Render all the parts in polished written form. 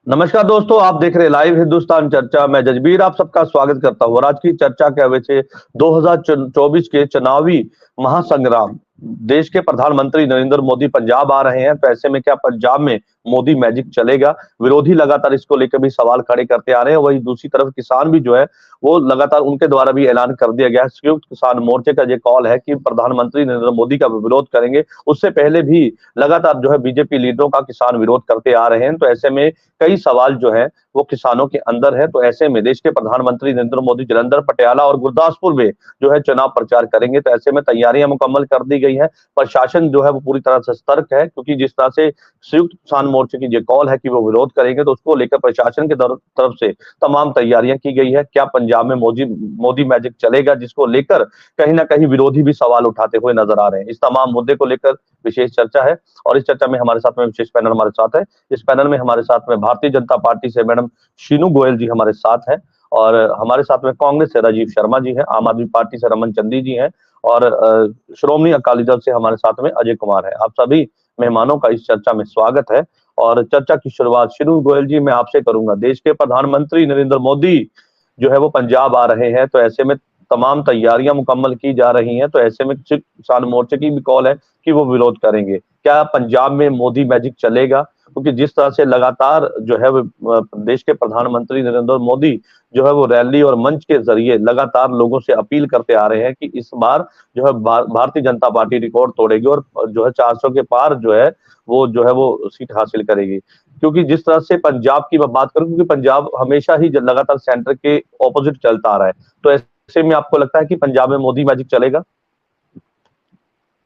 नमस्कार दोस्तों, आप देख रहे हैं लाइव हिंदुस्तान चर्चा। मैं जजबीर आप सबका स्वागत करता हूँ और आज की चर्चा के विषय 2024 के चुनावी महासंग्राम। देश के प्रधानमंत्री नरेंद्र मोदी पंजाब आ रहे हैं, तो ऐसे में क्या पंजाब में मोदी मैजिक चलेगा? विरोधी लगातार इसको लेकर भी सवाल खड़े करते आ रहे हैं। वहीं दूसरी तरफ किसान भी जो है वो लगातार उनके द्वारा भी ऐलान कर दिया गया है। संयुक्त किसान मोर्चे का ये कॉल है कि प्रधानमंत्री नरेंद्र मोदी का विरोध करेंगे। उससे पहले भी लगातार जो है बीजेपी लीडरों का किसान विरोध करते आ रहे हैं। तो ऐसे में कई सवाल जो है वो किसानों के अंदर है। तो ऐसे में देश के प्रधानमंत्री नरेंद्र मोदी जलंधर, पटियाला और गुरदासपुर में जो है चुनाव प्रचार करेंगे। तो ऐसे में तैयारियां मुकम्मल कर दी गई है। प्रशासन जो है वो पूरी तरह से सतर्क है, क्योंकि जिस तरह से संयुक्त किसान मोर्चे की जो कॉल है कि वो विरोध करेंगे, तो उसको लेकर प्रशासन की तरफ से तमाम तैयारियां की गई है। क्या पंजाब में मोदी मैजिक चलेगा, जिसको लेकर कहीं ना कहीं विरोधी भी सवाल उठाते हुए नजर आ रहे हैं। इस तमाम मुद्दे को लेकर विशेष चर्चा है और इस चर्चा में हमारे साथ में विशेष पैनल हमारे साथ है। इस पैनल में हमारे साथ में भारतीय जनता पार्टी से मैडम शीनू गोयल जी हमारे साथ है, और हमारे साथ में कांग्रेस से राजीव शर्मा जी हैं, आम आदमी पार्टी से रमन चंदी जी हैं, और श्रोमणी अकाली दल से हमारे साथ में अजय कुमार है। आप सभी मेहमानों का इस चर्चा में स्वागत है। और चर्चा की शुरुआत शीनू गोयल जी मैं आपसे करूंगा। देश के प्रधानमंत्री नरेंद्र मोदी जो है वो पंजाब आ रहे हैं, तो ऐसे में तमाम तैयारियां मुकम्मल की जा रही हैं। तो ऐसे में किसान मोर्चे की भी कॉल है कि वो विरोध करेंगे। क्या पंजाब में मोदी मैजिक चलेगा? क्योंकि जिस तरह से लगातार जो है वो देश के प्रधानमंत्री नरेंद्र मोदी जो है वो रैली और मंच के जरिए लगातार लोगों से अपील करते आ रहे हैं कि इस बार जो है भारतीय जनता पार्टी रिकॉर्ड तोड़ेगी और जो है 400 के पार जो है वो सीट हासिल करेगी। क्योंकि जिस तरह से पंजाब की मैं बात करूं, क्योंकि पंजाब हमेशा ही लगातार सेंटर के ऑपोजिट चलता आ रहा है, तो ऐसे में आपको लगता है कि पंजाब में मोदी मैजिक चलेगा?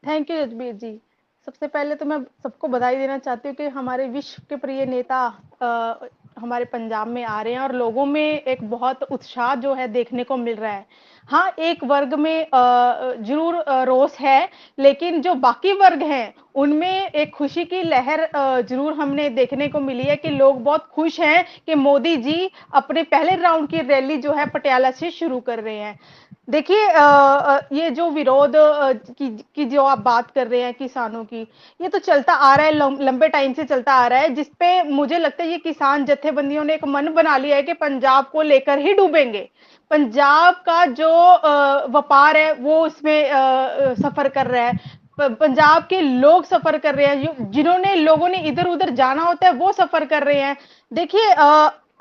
थैंक यू जजबीर जी। सबसे पहले तो मैं सबको बधाई देना चाहती हूँ कि हमारे विश्व के प्रिय नेता हमारे पंजाब में आ रहे हैं और लोगों में एक बहुत उत्साह जो है देखने को मिल रहा है। हाँ, एक वर्ग में जरूर रोष है, लेकिन जो बाकी वर्ग हैं उनमें एक खुशी की लहर जरूर हमने देखने को मिली है कि लोग बहुत खुश हैं कि मोदी जी अपने पहले राउंड की रैली जो है पटियाला से शुरू कर रहे हैं। देखिए ये जो विरोध की जो आप बात कर रहे हैं किसानों की, ये तो चलता आ रहा है, लंबे टाइम से चलता आ रहा है, जिसपे मुझे लगता है ये किसान जत्थेबंदियों ने एक मन बना लिया है कि पंजाब को लेकर ही डूबेंगे। पंजाब का जो व्यापार है वो उसमें सफर कर रहा है। पंजाब के लोग सफर कर रहे हैं, जिन्होंने लोगों ने इधर उधर जाना होता है वो सफर कर रहे हैं। देखिए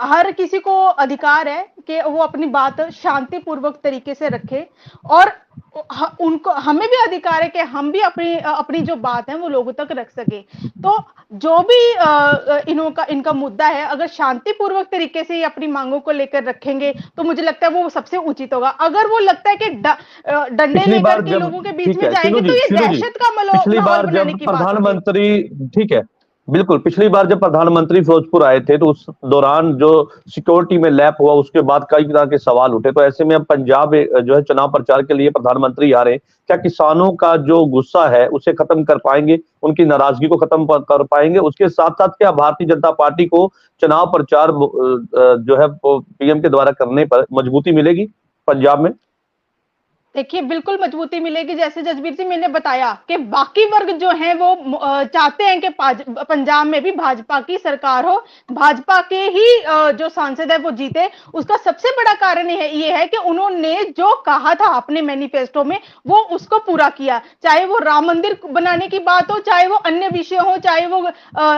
हर किसी को अधिकार है कि वो अपनी बात शांतिपूर्वक तरीके से रखे, और उनको हमें भी अधिकार है कि हम भी अपनी अपनी जो बात है वो लोगों तक रख सके। तो जो भी इनका मुद्दा है, अगर शांतिपूर्वक तरीके से अपनी मांगों को लेकर रखेंगे तो मुझे लगता है वो सबसे उचित होगा। अगर वो लगता है कि डंडे पिछली लेकर बार के जब लोगों के बीच ठीक में है जाएंगे तो ये शीनू जी, दहशत का पिछली माहौल बार बनाने जब की बात होगी। प्रधानमंत्री ठीक है, बिल्कुल पिछली बार जब प्रधानमंत्री फिरोजपुर आए थे, तो उस दौरान जो सिक्योरिटी में लैप हुआ, उसके बाद कई तरह के सवाल उठे। तो ऐसे में अब पंजाब जो है चुनाव प्रचार के लिए प्रधानमंत्री आ रहे हैं, क्या किसानों का जो गुस्सा है उसे खत्म कर पाएंगे, उनकी नाराजगी को खत्म कर पाएंगे? उसके साथ साथ क्या भारतीय जनता पार्टी को चुनाव प्रचार जो है पीएम के द्वारा करने पर मजबूती मिलेगी पंजाब में? देखिए बिल्कुल मजबूती मिलेगी। जैसे जसबीर जी मैंने बताया कि बाकी वर्ग जो हैं वो चाहते हैं कि पंजाब में भी भाजपा की सरकार हो, भाजपा के ही जो सांसद है वो जीते। उसका सबसे बड़ा कारण ये है कि उन्होंने जो कहा था अपने मैनिफेस्टो में वो उसको पूरा किया। चाहे वो राम मंदिर बनाने की बात हो, चाहे वो अन्य विषय हो, चाहे वो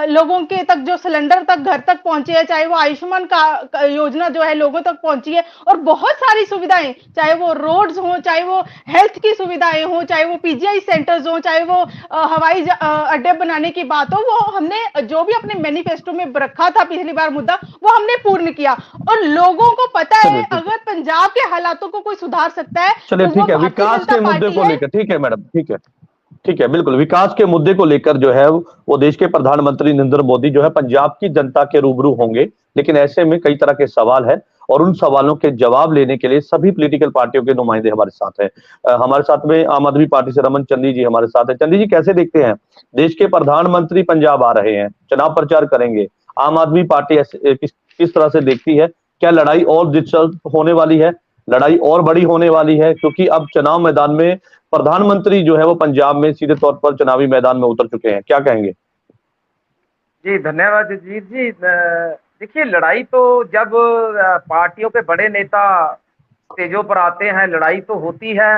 लोगों के तक जो सिलेंडर तक घर तक पहुंचे है, चाहे वो आयुष्मान का योजना जो है लोगों तक पहुंची है, और बहुत सारी सुविधाएं, चाहे वो रोड्स हो, चाहे वो हेल्थ की सुविधाएं हो, चाहे वो पीजीआई सेंटर्स हो, चाहे वो हवाई अड्डे बनाने की बात हो, वो हमने जो भी अपने मैनिफेस्टो में रखा था पिछली बार मुद्दा वो हमने पूर्ण किया। और लोगों को पता चलिए है ठीक है, अगर पंजाब के हालातों को कोई सुधार सकता है चलिए तो वो ठीक है, भारतीय विकास जनता के मुद्दे पार्टी को है। लेकर ठीक है मैडम, ठीक है, ठीक है, बिल्कुल विकास के मुद्दे को लेकर जो है वो देश के प्रधानमंत्री नरेंद्र मोदी जो है पंजाब की जनता के रूबरू होंगे। लेकिन ऐसे में कई तरह के सवाल है और उन सवालों के जवाब लेने के लिए सभी पॉलिटिकल पार्टियों के नुमाइंदे हमारे साथ हैं। हमारे साथ में आम आदमी पार्टी से रमन चंदी जी हमारे साथ है। चंदी जी, कैसे देखते हैं, देश के प्रधानमंत्री पंजाब आ रहे हैं, चुनाव प्रचार करेंगे, आम आदमी पार्टी किस तरह से देखती है? क्या लड़ाई और दिलचस्प होने वाली है, लड़ाई और बड़ी होने वाली है? क्योंकि अब चुनाव मैदान में प्रधानमंत्री जो है वो पंजाब में सीधे तौर पर चुनावी मैदान में उतर चुके हैं, क्या कहेंगे? जी, धन्यवाद जगजीत जी। देखिए, लड़ाई तो जब पार्टियों के बड़े नेता स्टेजों पर आते हैं, लड़ाई तो होती है।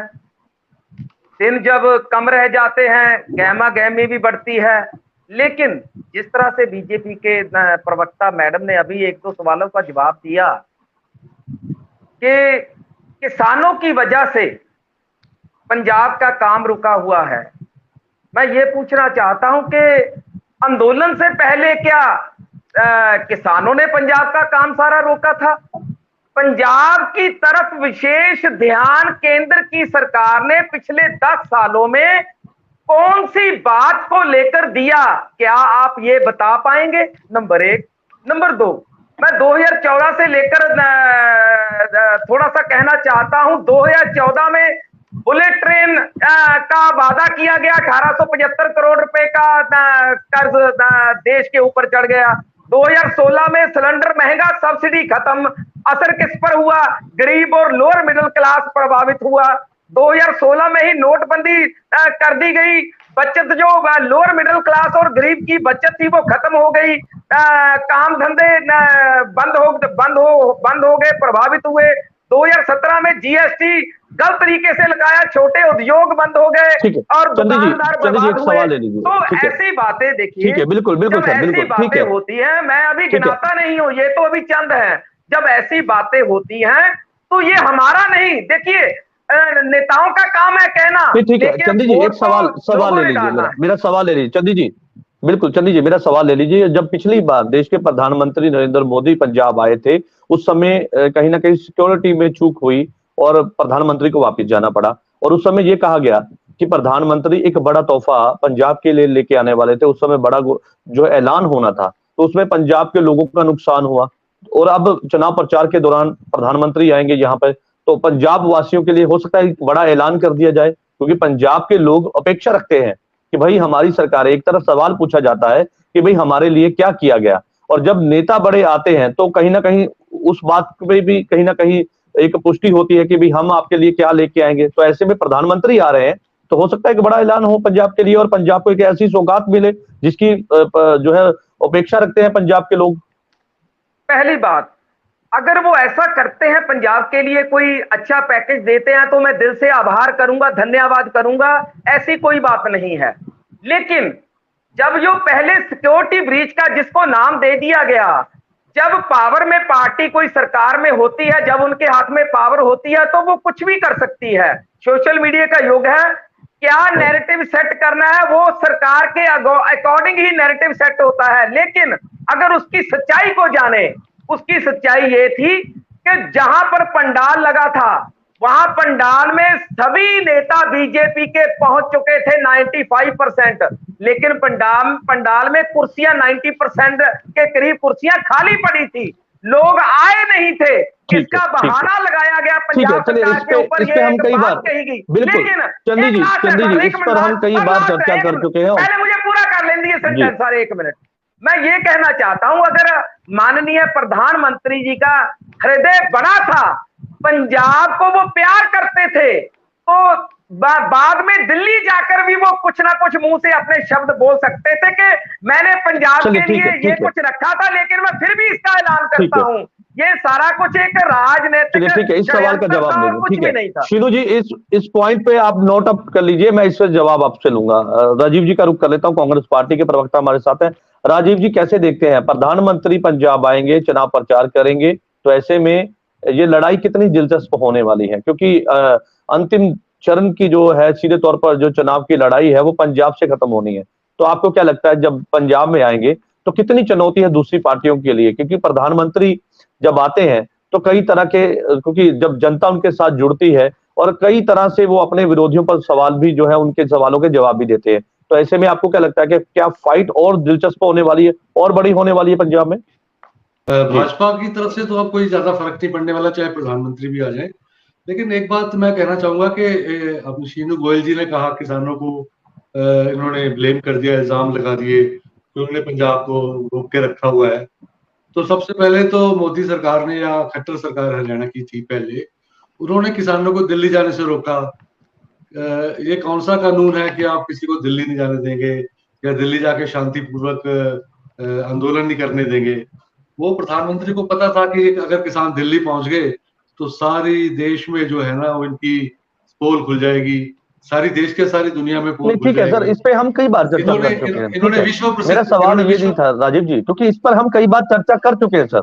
दिन जब कम रह जाते हैं, गहमा गहमी भी बढ़ती है। लेकिन जिस तरह से बीजेपी के प्रवक्ता मैडम ने अभी एक दो सवालों का जवाब दिया कि किसानों की वजह से पंजाब का काम रुका हुआ है, मैं ये पूछना चाहता हूं कि आंदोलन से पहले क्या किसानों ने पंजाब का काम सारा रोका था? पंजाब की तरफ विशेष ध्यान केंद्र की सरकार ने पिछले 10 सालों में कौन सी बात को लेकर दिया, क्या आप ये बता पाएंगे? नंबर एक। नंबर दो, मैं 2014 से लेकर थोड़ा सा कहना चाहता हूं। 2014 में बुलेट ट्रेन का वादा किया गया, 1875 करोड़ रुपए का कर्ज देश के ऊपर चढ़ गया। 2016 में सिलेंडर महंगा, सब्सिडी खत्म। असर किस पर हुआ? गरीब और लोअर मिडिल क्लास प्रभावित हुआ। 2016 में ही नोटबंदी कर दी गई। बचत जो लोअर मिडिल क्लास और गरीब की बचत थी वो खत्म हो गई। काम धंधे बंद हो गए, प्रभावित हुए। 2017 में जीएसटी गलत तरीके से लगाया, छोटे उद्योग बंद हो गए और दुकानदार बर्बाद हुए। तो ऐसी बातें देखिए, बिल्कुल बिल्कुल जब ऐसी बातें होती हैं, मैं अभी गिनाता नहीं हूं, ये तो अभी चंद है। जब ऐसी बातें होती हैं तो ये हमारा नहीं, देखिए नेताओं का काम है कहना। ठीक है चंदी जी, एक सवाल ले लीजिए, मेरा सवाल ले लीजिए चंदी जी। बिल्कुल चंदी जी, मेरा सवाल ले लीजिए। जब पिछली बार देश के प्रधानमंत्री नरेंद्र मोदी पंजाब आए थे, उस समय कहीं ना कहीं सिक्योरिटी में चूक हुई और प्रधानमंत्री को वापस जाना पड़ा। और उस समय ये कहा गया कि प्रधानमंत्री एक बड़ा तोहफा पंजाब के लिए लेके आने वाले थे। उस समय बड़ा जो ऐलान होना था, तो उसमें पंजाब के लोगों का नुकसान हुआ। और अब चुनाव प्रचार के दौरान प्रधानमंत्री आएंगे यहाँ पर, तो पंजाब वासियों के लिए हो सकता है बड़ा ऐलान कर दिया जाए, क्योंकि पंजाब के लोग अपेक्षा रखते हैं कि भाई हमारी सरकार, एक तरफ सवाल पूछा जाता है कि भाई हमारे लिए क्या किया गया। और जब नेता बड़े आते हैं तो कहीं ना कहीं उस बात पे भी कहीं ना कहीं एक पुष्टि होती है कि भाई हम आपके लिए क्या लेके आएंगे। तो ऐसे में प्रधानमंत्री आ रहे हैं तो हो सकता है कि बड़ा ऐलान हो पंजाब के लिए और पंजाब को एक ऐसी सौगात मिले जिसकी जो है अपेक्षा रखते हैं पंजाब के लोग। पहली बात, अगर वो ऐसा करते हैं, पंजाब के लिए कोई अच्छा पैकेज देते हैं, तो मैं दिल से आभार करूंगा, धन्यवाद करूंगा, ऐसी कोई बात नहीं है। लेकिन जब जो पहले सिक्योरिटी ब्रीच का जिसको नाम दे दिया गया, जब पावर में पार्टी कोई सरकार में होती है, जब उनके हाथ में पावर होती है तो वो कुछ भी कर सकती है। सोशल मीडिया का युग है, क्या नैरेटिव सेट करना है वो सरकार के अकॉर्डिंग ही नैरेटिव सेट होता है। लेकिन अगर उसकी सच्चाई को जाने, उसकी सच्चाई ये थी कि जहां पर पंडाल लगा था, वहां पंडाल में सभी नेता बीजेपी के पहुंच चुके थे 95%। लेकिन पंडाल में कुर्सियां 90% के करीब कुर्सियां खाली पड़ी थी, लोग आए नहीं थे। इसका बहाना लगाया गया पंजाब सरकार के ऊपर, ये हम कई बार कही गई। लेकिन चंदी जी इस पर हम कई बार चर्चा कर चुके हैं। पहले मुझे पूरा कर लेने दीजिए सेंटेंस सर, 1 मिनट। मैं ये कहना चाहता हूं, अगर माननीय प्रधानमंत्री जी का हृदय बड़ा था, पंजाब को वो प्यार करते थे, तो बाद में दिल्ली जाकर भी वो कुछ ना कुछ मुंह से अपने शब्द बोल सकते थे कि मैंने पंजाब के लिए ये कुछ रखा था, लेकिन मैं फिर भी इसका ऐलान करता हूं। ये सारा कुछ एक राजनीतिक, ठीक है, इस सवाल का जवाब दीजिए। ठीक है शीनू जी, इस पॉइंट पे आप नोट अप कर लीजिए, मैं इस पर जवाब आपसे लूंगा। राजीव जी का रुख कर लेता हूं, कांग्रेस पार्टी के प्रवक्ता हमारे साथ हैं। राजीव जी, कैसे देखते हैं, प्रधानमंत्री पंजाब आएंगे, चुनाव प्रचार करेंगे, तो ऐसे में ये लड़ाई कितनी दिलचस्प होने वाली है? क्योंकि अंतिम चरण की जो है, सीधे तौर पर जो चुनाव की लड़ाई है वो पंजाब से खत्म होनी है। तो आपको क्या लगता है, जब पंजाब में आएंगे तो कितनी चुनौती है दूसरी पार्टियों के लिए? क्योंकि प्रधानमंत्री जब आते हैं तो कई तरह के, क्योंकि जब जनता उनके साथ जुड़ती है और कई तरह से वो अपने विरोधियों पर सवाल भी जो है, उनके सवालों के जवाब भी देते हैं। तो ऐसे में आपको क्या लगता है कि क्या फाइट और दिलचस्प होने वाली है और बड़ी होने वाली है पंजाब में? भाजपा की तरफ से तो अब कोई ज्यादा फर्क नहीं पड़ने वाला, चाहे प्रधानमंत्री भी आ जाए। लेकिन एक बात मैं कहना चाहूंगा कि अपने शीनू गोयल जी ने कहा किसानों को इन्होंने ब्लेम कर दिया, इल्जाम लगा दिए कि उन्होंने पंजाब को रोक के रखा हुआ है। तो सबसे पहले तो मोदी सरकार ने, या खट्टर सरकार हरियाणा की थी पहले, उन्होंने किसानों को दिल्ली जाने से रोका। ये कौन सा कानून है कि आप किसी को दिल्ली नहीं जाने देंगे या दिल्ली जाके शांतिपूर्वक आंदोलन नहीं करने देंगे? वो प्रधानमंत्री को पता था कि अगर किसान दिल्ली पहुंच गए तो सारी देश में जो है ना वो इनकी पोल खुल जाएगी, सारी देश के सारी दुनिया में पोल खुल ठीक है सर, जाएगी। इस पे हम कई बार चर्चा कर चुके हैं। इन्होंने विश्व मेरा सवाल ये नहीं था राजीव जी, क्योंकि इस पर हम कई बार चर्चा कर चुके हैं सर।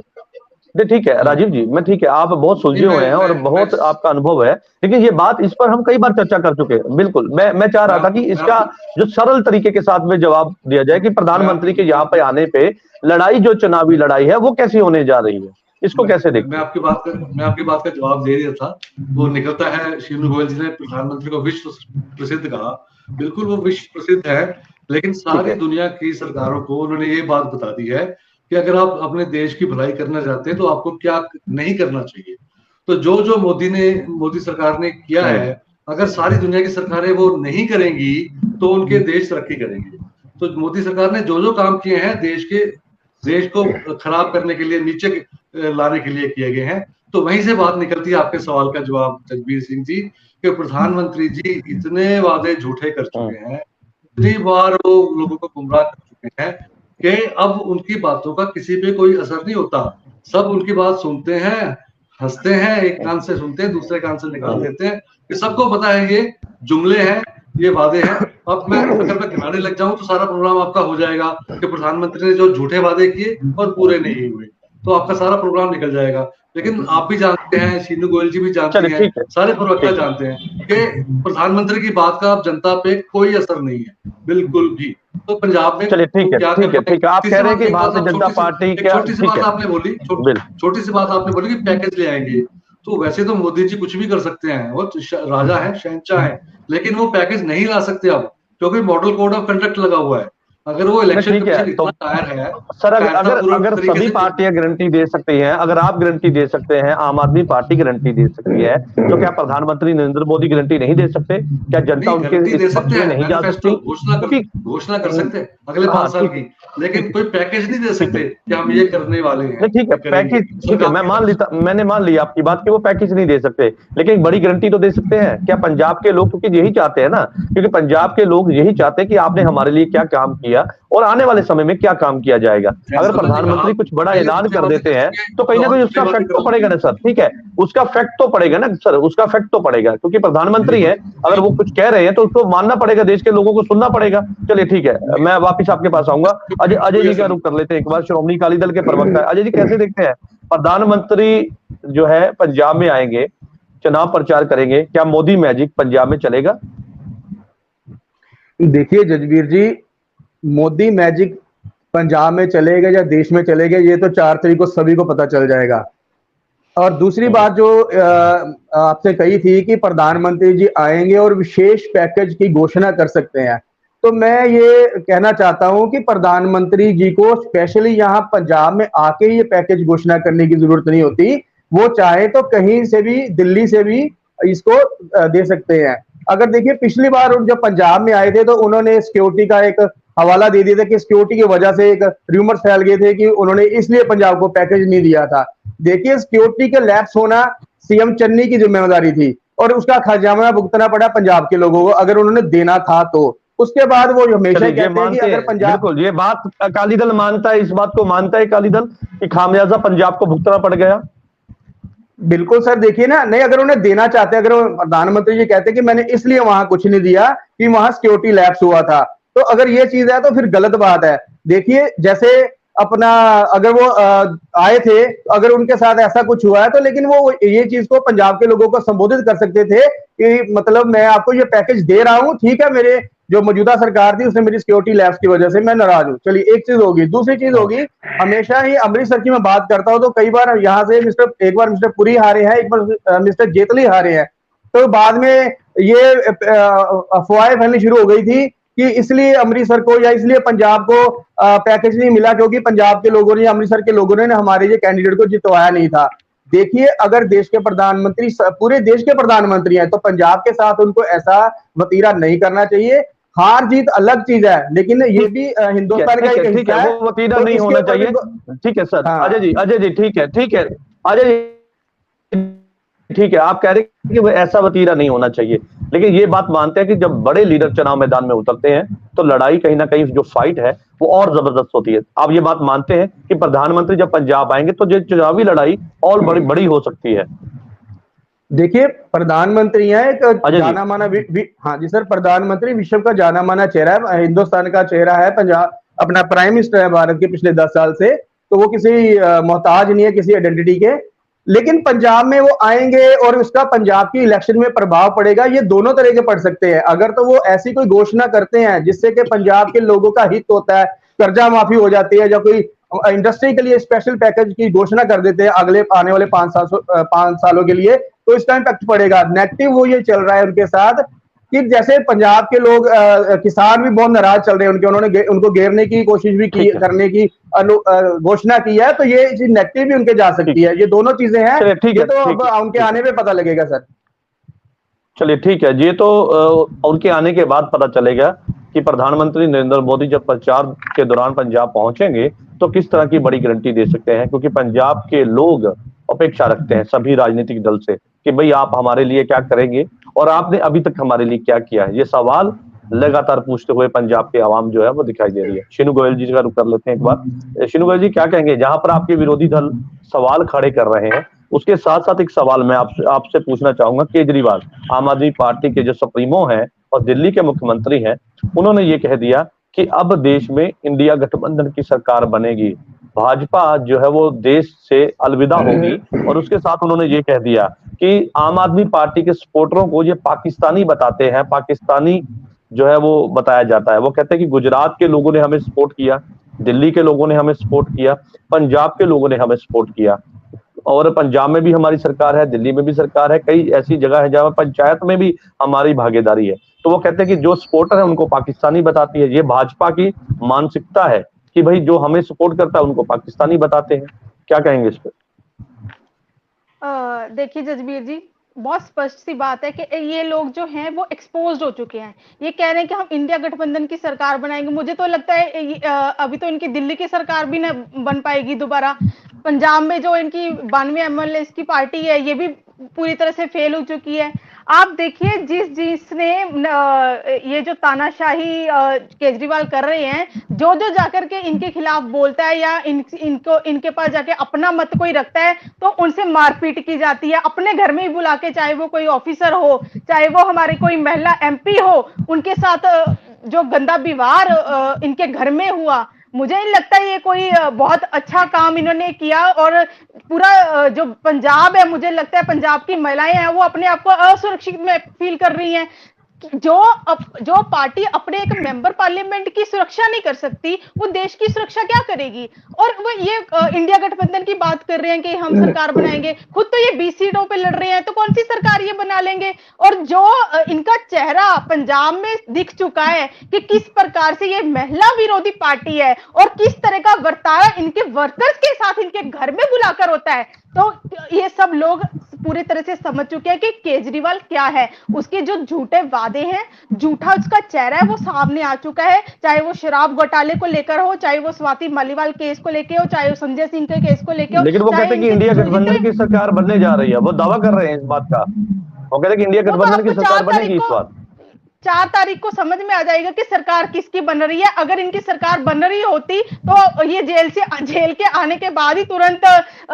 ठीक है राजीव जी, मैं ठीक है, आप बहुत सुलझे हुए हैं और बहुत आपका अनुभव है, लेकिन ये बात इस पर हम कई बार चर्चा कर चुके हैं। बिल्कुल, मैं चाह रहा था कि इसका जो सरल तरीके के साथ में जवाब दिया जाए कि प्रधानमंत्री के यहाँ पे आने पे लड़ाई, जो चुनावी लड़ाई है, वो कैसी होने जा रही है, इसको कैसे देखते हैं? मैं आपकी बात का जवाब दे दिया था। वो निकलता है, शीनू गोयल जी ने प्रधानमंत्री को विश्व प्रसिद्ध कहा। बिल्कुल वो विश्व प्रसिद्ध है, लेकिन सारी दुनिया की सरकारों को उन्होंने ये बात बता दी है कि अगर आप अपने देश की भलाई करना चाहते हैं तो आपको क्या नहीं करना चाहिए। तो जो मोदी सरकार ने किया है, अगर सारी दुनिया की सरकारें वो नहीं करेंगी तो उनके देश तरक्की करेंगे। तो मोदी सरकार ने जो काम किए हैं देश को खराब करने के लिए, नीचे लाने के लिए किए गए हैं। तो वहीं से बात निकलती है आपके सवाल का जवाब जगबीर सिंह जी, कि प्रधानमंत्री जी इतने वादे झूठे कर चुके हैं, इतनी बार वो लोगों को गुमराह कर चुके हैं कि अब उनकी बातों का किसी पे कोई असर नहीं होता। सब उनकी बात सुनते हैं, हंसते हैं, एक कान से सुनते हैं, दूसरे कान से निकाल देते हैं। कि सबको पता है ये जुमले हैं, ये वादे हैं। अब अगर मैं गिनाने लग जाऊं तो सारा प्रोग्राम आपका हो जाएगा कि प्रधानमंत्री ने जो झूठे वादे किए और पूरे नहीं हुए, तो आपका सारा प्रोग्राम निकल जाएगा। लेकिन आप भी जानते हैं, शीनू गोयल जी भी जानते हैं, सारे प्रवक्ता जानते हैं कि प्रधानमंत्री की बात का अब जनता पे कोई असर नहीं है, बिल्कुल भी। तो पंजाब में चलिए ठीक है, आप कह रहे हैं कि भारतीय जनता पार्टी क्या, छोटी सी बात आपने बोली, छोटी सी बात आपने बोली कि पैकेज ले आएंगे। तो वैसे तो मोदी जी कुछ भी कर सकते हैं, वो राजा है, शहंशाह है, लेकिन वो पैकेज नहीं ला सकते अब, क्योंकि मॉडल कोड ऑफ कंडक्ट लगा हुआ है। अगर वो इलेक्शन कमीशन इतना टायर है सर, अगर सभी पार्टियां गारंटी दे सकती हैं, अगर आप गारंटी दे सकते हैं, आम आदमी पार्टी गारंटी दे सकती है, तो क्या प्रधानमंत्री नरेंद्र मोदी गारंटी नहीं दे सकते? क्या जनता उनके इस पक्ष में नहीं जा सकती? घोषणा कर सकते हैं अगले 5 साल की, लेकिन कोई पैकेज नहीं दे सकते कि हम ये करने वाले हैं। ठीक है, पैकेज ठीक है, मैंने मान लिया आपकी बात कि वो पैकेज नहीं दे सकते, लेकिन बड़ी गारंटी तो दे सकते हैं। क्या पंजाब के लोग, क्योंकि यही चाहते हैं ना, क्योंकि पंजाब के लोग यही चाहते हैं कि आपने हमारे लिए क्या काम किया और आने वाले समय में क्या काम किया जाएगा। अगर प्रधानमंत्री कुछ बड़ा ऐलान कर देते हैं तो कहीं ना कहीं उसका फैक्ट तो पड़ेगा ना सर। ठीक है, उसका फैक्ट तो पड़ेगा ना सर, उसका फैक्ट तो पड़ेगा, क्योंकि प्रधानमंत्री है, अगर वो कुछ कह रहे हैं तो उसको मानना पड़ेगा, देश के लोगों को सुनना पड़ेगा। चलिए ठीक है, मैं वापिस आपके पास आऊंगा। अजय जी का रुख कर लेते हैं एक बार, श्रोमणी अकाली दल के प्रवक्ता है। अजय जी, कैसे देखते हैं, प्रधानमंत्री जो है पंजाब में आएंगे, चुनाव प्रचार करेंगे, क्या मोदी मैजिक पंजाब में चलेगा? देखिए जजबीर जी, मोदी मैजिक पंजाब में चलेगा या देश में चलेगा, ये तो 4 तारीख को सभी को पता चल जाएगा। और दूसरी बात जो आपसे कही थी कि प्रधानमंत्री जी आएंगे और विशेष पैकेज की घोषणा कर सकते हैं, तो मैं ये कहना चाहता हूं कि प्रधानमंत्री जी को स्पेशली यहाँ पंजाब में आके ये पैकेज घोषणा करने की जरूरत नहीं होती। वो चाहे तो कहीं से भी, दिल्ली से भी इसको दे सकते हैं। अगर देखिए पिछली बार जब पंजाब में आए थे तो उन्होंने सिक्योरिटी का एक हवाला दे दिया था कि सिक्योरिटी की वजह से एक रूमर फैल गए थे कि उन्होंने इसलिए पंजाब को पैकेज नहीं दिया था। देखिए सिक्योरिटी के लैप्स होना सीएम चन्नी की जिम्मेदारी थी और उसका खजाना भुगतना पड़ा पंजाब के लोगों को, अगर उन्होंने देना था तो। उसके बाद वो हमेशा कहते हैं कि अगर पंजाब, बिल्कुल ये बात अकाली दल मानता है, इस बात को मानता है अकाली दल कि खामियाजा पंजाब को भुगतना पड़ गया। बिल्कुल सर, देखिए ना, नहीं अगर उन्हें देना चाहते, अगर प्रधानमंत्री जी कहते कि मैंने इसलिए वहां कुछ नहीं दिया कि वहां सिक्योरिटी लैप्स हुआ था, तो अगर ये चीज है तो फिर गलत बात है। देखिए जैसे अपना अगर वो आए थे, अगर उनके साथ ऐसा कुछ हुआ है तो, लेकिन वो ये चीज को पंजाब के लोगों को संबोधित कर सकते थे कि मतलब मैं आपको ये पैकेज दे रहा हूं, ठीक है, मेरे जो मौजूदा सरकार थी उसने मेरी सिक्योरिटी लैप्स की वजह से मैं नाराज हूं। चलिए एक चीज होगी। दूसरी चीज होगी, हमेशा ही अमृतसर की मैं बात करता हूं तो कई बार यहाँ से एक बार मिस्टर पुरी हारे हैं, एक बार मिस्टर जेटली हारे हैं, तो बाद में ये अफवाहें फैलनी शुरू हो गई थी कि इसलिए अमृतसर को या इसलिए पंजाब को पैकेज नहीं मिला क्योंकि पंजाब के लोगों ने, अमृतसर के लोगों ने हमारे ये कैंडिडेट को जितवाया नहीं था। देखिए अगर देश के प्रधानमंत्री, पूरे देश के प्रधानमंत्री हैं, तो पंजाब के साथ उनको ऐसा वतीरा नहीं करना चाहिए। हार जीत अलग चीज है, लेकिन ये भी हिंदुस्तान का एक हिस्सा है, वो वतीरा नहीं होना चाहिए। ठीक है सर, अजय जी ठीक है, अजय जी ठीक है, आप कह रहे हैं कि वो ऐसा वतीरा नहीं होना चाहिए, लेकिन ये बात मानते हैं कि जब बड़े लीडर चुनाव मैदान में उतरते हैं तो लड़ाई कहीं ना कहीं जो फाइट है वो और जबरदस्त होती है। आप ये बात मानते हैं कि प्रधानमंत्री जब पंजाब आएंगे तो ये चुनावी लड़ाई और बड़ी बड़ी हो सकती है? देखिए, प्रधानमंत्री है एक अजय जी। जाना माना हाँ जी सर, प्रधानमंत्री विश्व का जाना माना चेहरा है, हिंदुस्तान का चेहरा है, पंजाब अपना प्राइम मिनिस्टर है भारत के पिछले 10 साल से, तो वो किसी मोहताज नहीं है किसी आइडेंटिटी के। लेकिन पंजाब में वो आएंगे और उसका पंजाब की इलेक्शन में प्रभाव पड़ेगा, ये दोनों तरह के पड़ सकते हैं। अगर तो वो ऐसी कोई घोषणा करते हैं जिससे कि पंजाब के लोगों का हित होता है, कर्जा माफी हो जाती है, या कोई इंडस्ट्री के लिए स्पेशल पैकेज की घोषणा कर देते हैं अगले आने वाले 5 सालों के लिए, तो इसका इम्पैक्ट पड़ेगा। नेगेटिव वो ये चल रहा है उनके साथ कि जैसे पंजाब के लोग किसान भी बहुत नाराज चल रहे हैं उन्होंने उनको घेरने की कोशिश भी की, करने की घोषणा की है, तो ये चीज नेगेटिव भी उनके जा सकती है। ये दोनों चीजें हैं, ये तो अब उनके आने पे पता लगेगा सर। चलिए ठीक है, ये तो उनके आने के बाद पता चलेगा कि प्रधानमंत्री नरेंद्र मोदी जब प्रचार के दौरान पंजाब पहुंचेंगे तो किस तरह की बड़ी गारंटी दे सकते हैं, क्योंकि पंजाब के लोग अपेक्षा रखते हैं सभी राजनीतिक दल से कि भाई आप हमारे लिए क्या करेंगे और आपने अभी तक हमारे लिए क्या किया है। ये सवाल लगातार पूछते हुए पंजाब के आवाम जो है वो दिखाई दे रही है। शीनू गोयल जी का रुख कर लेते हैं एक बार। शीनू गोयल जी क्या कहेंगे, जहां पर आपके विरोधी दल सवाल खड़े कर रहे हैं उसके साथ साथ एक सवाल मैं आपसे पूछना चाहूंगा। केजरीवाल आम आदमी पार्टी के जो सुप्रीमो हैं और दिल्ली के मुख्यमंत्री हैं, उन्होंने ये कह दिया कि अब देश में इंडिया गठबंधन की सरकार बनेगी, भाजपा जो है वो देश से अलविदा होगी, और उसके साथ उन्होंने ये कह दिया कि आम आदमी पार्टी के सपोर्टरों को ये पाकिस्तानी बताते हैं, पाकिस्तानी जो है वो बताया जाता है। वो कहते हैं कि गुजरात के लोगों ने हमें सपोर्ट किया, दिल्ली के लोगों ने हमें सपोर्ट किया, पंजाब के लोगों ने हमें सपोर्ट किया, और पंजाब में भी हमारी सरकार है, दिल्ली में भी सरकार है, कई ऐसी जगह है जहां पंचायत में भी हमारी भागीदारी है। तो वो कहते हैं कि जो सपोर्टर है उनको पाकिस्तानी बताती है। ये भाजपा की मानसिकता है कि भाई जो हमें सपोर्ट करता है उनको पाकिस्तानी बताते हैं। क्या कहेंगे इस पर? देखिए जजबीर जी, बहुत स्पष्ट सी बात है कि ये लोग जो हैं वो एक्सपोज्ड हो चुके हैं। ये कह रहे हैं कि हम इंडिया गठबंधन की सरकार बनाएंगे। मुझे तो लगता है अभी तो इनकी दिल्ली की सरकार भी ना बन पाएगी दोबारा। पंजाब में जो इनकी 92 एमएलए की पार्टी है ये भी पूरी तरह से फेल हो चुकी है। आप देखिए जिसने ये जो तानाशाही केजरीवाल कर रहे हैं, जो जाकर के इनके खिलाफ बोलता है या इनके पास जाके अपना मत कोई रखता है तो उनसे मारपीट की जाती है। अपने घर में ही बुला के, चाहे वो कोई ऑफिसर हो, चाहे वो हमारी कोई महिला एमपी हो, उनके साथ जो गंदा व्यवहार इनके घर में हुआ, मुझे नहीं लगता ये कोई बहुत अच्छा काम इन्होंने किया। और पूरा जो पंजाब है, मुझे लगता है पंजाब की महिलाएं हैं वो अपने आप को असुरक्षित में फील कर रही हैं। जो पार्टी अपने एक मेंबर पार्लियामेंट की सुरक्षा नहीं कर सकती, वो देश की सुरक्षा क्या करेगी। और वो ये इंडिया गठबंधन की बात कर रहे हैं कि हम सरकार बनाएंगे, खुद तो ये 20 सीटों पे लड़ रहे हैं, तो कौन सी सरकार ये बना लेंगे। और जो इनका चेहरा पंजाब में दिख चुका है कि किस प्रकार से ये महिला विरोधी पार्टी है और किस तरह का बर्ताव इनके वर्कर्स के साथ इनके घर में बुलाकर होता है, तो ये सब लोग पूरी तरह से समझ चुके हैं कि केजरीवाल क्या है। उसके जो झूठे वादे हैं, झूठा उसका चेहरा है, वो सामने आ चुका है। चाहे वो शराब घोटाले को लेकर हो, चाहे वो स्वाति मालीवाल केस को लेकर हो, चाहे वो संजय सिंह के केस को लेकर हो। लेकिन वो कहते हैं कि इंडिया गठबंधन की सरकार बनने जा रही है, वो दावा कर रहे हैं इस बात का। वो कहते हैं कि इंडिया गठबंधन की सरकार बनेगी इस बार। 4 तारीख को समझ में आ जाएगा कि सरकार किसकी बन रही है। अगर इनकी सरकार बन रही होती तो ये जेल के आने के बाद ही तुरंत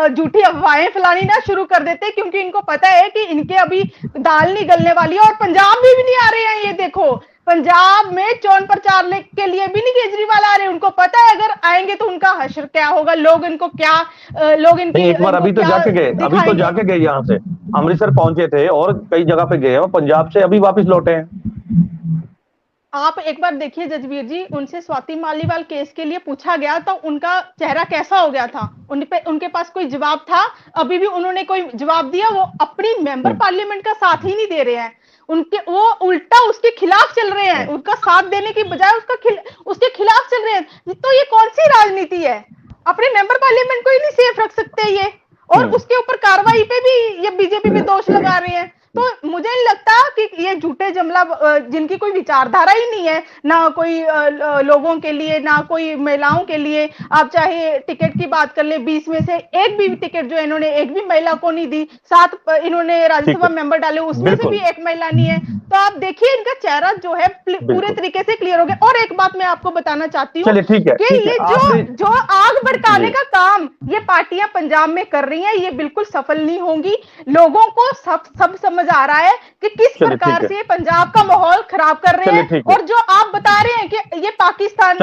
झूठी अफवाहें फैलानी ना शुरू कर देते, क्योंकि इनको पता है कि इनके अभी दाल नहीं गलने वाली है। और पंजाब में भी नहीं आ रहे हैं, ये देखो पंजाब में चुनाव प्रचार के लिए भी नहीं केजरीवाल आ रहे। उनको पता है अगर आएंगे तो उनका हश्र क्या होगा, लोग इनको क्या इनकी एक बार अभी तो जाके गए यहाँ से अमृतसर पहुंचे थे और कई जगह पे गए हैं, पंजाब से अभी वापस लौटे हैं। आप एक बार देखिए जजवीर जी, उनसे स्वाति मालीवाल केस के लिए पूछा गया तो उनका चेहरा कैसा हो गया था, उनके पास कोई जवाब था? अभी भी उन्होंने कोई जवाब दिया? वो अपनी मेंबर पार्लियामेंट का साथ ही नहीं दे रहे हैं, वो उल्टा उसके खिलाफ चल रहे हैं। उनका साथ देने की बजाय उसके खिलाफ चल रहे हैं। तो ये कौन सी राजनीति है? अपने मेंबर पार्लियामेंट को ही नहीं सेफ रख सकते ये, और उसके ऊपर कार्रवाई पे भी ये बीजेपी पे दोष लगा रहे हैं। तो मुझे नहीं लगता कि ये झूठे जमला जिनकी कोई विचार विचारधारा ही नहीं है, ना कोई लोगों के लिए, ना कोई महिलाओं के लिए। आप चाहे टिकट की बात कर ले, 20 में से एक भी टिकट जो इन्होंने एक भी महिला को नहीं दी। 7 इन्होंने राज्यसभा मेंबर डाले, उसमें से भी एक महिला नहीं है। तो आप देखिए इनका चेहरा जो है पूरे तरीके से क्लियर हो गया। और एक बात मैं आपको बताना चाहती हूँ कि ये जो आग भड़काने का काम ये पार्टियां पंजाब में कर रही हैं, ये बिल्कुल सफल नहीं होंगी। लोगों को सब समझ आ रहा है कि किस प्रकार से पंजाब का माहौल खराब कर रहे हैं। और जो आप बता रहे हैं कि ये पाकिस्तान,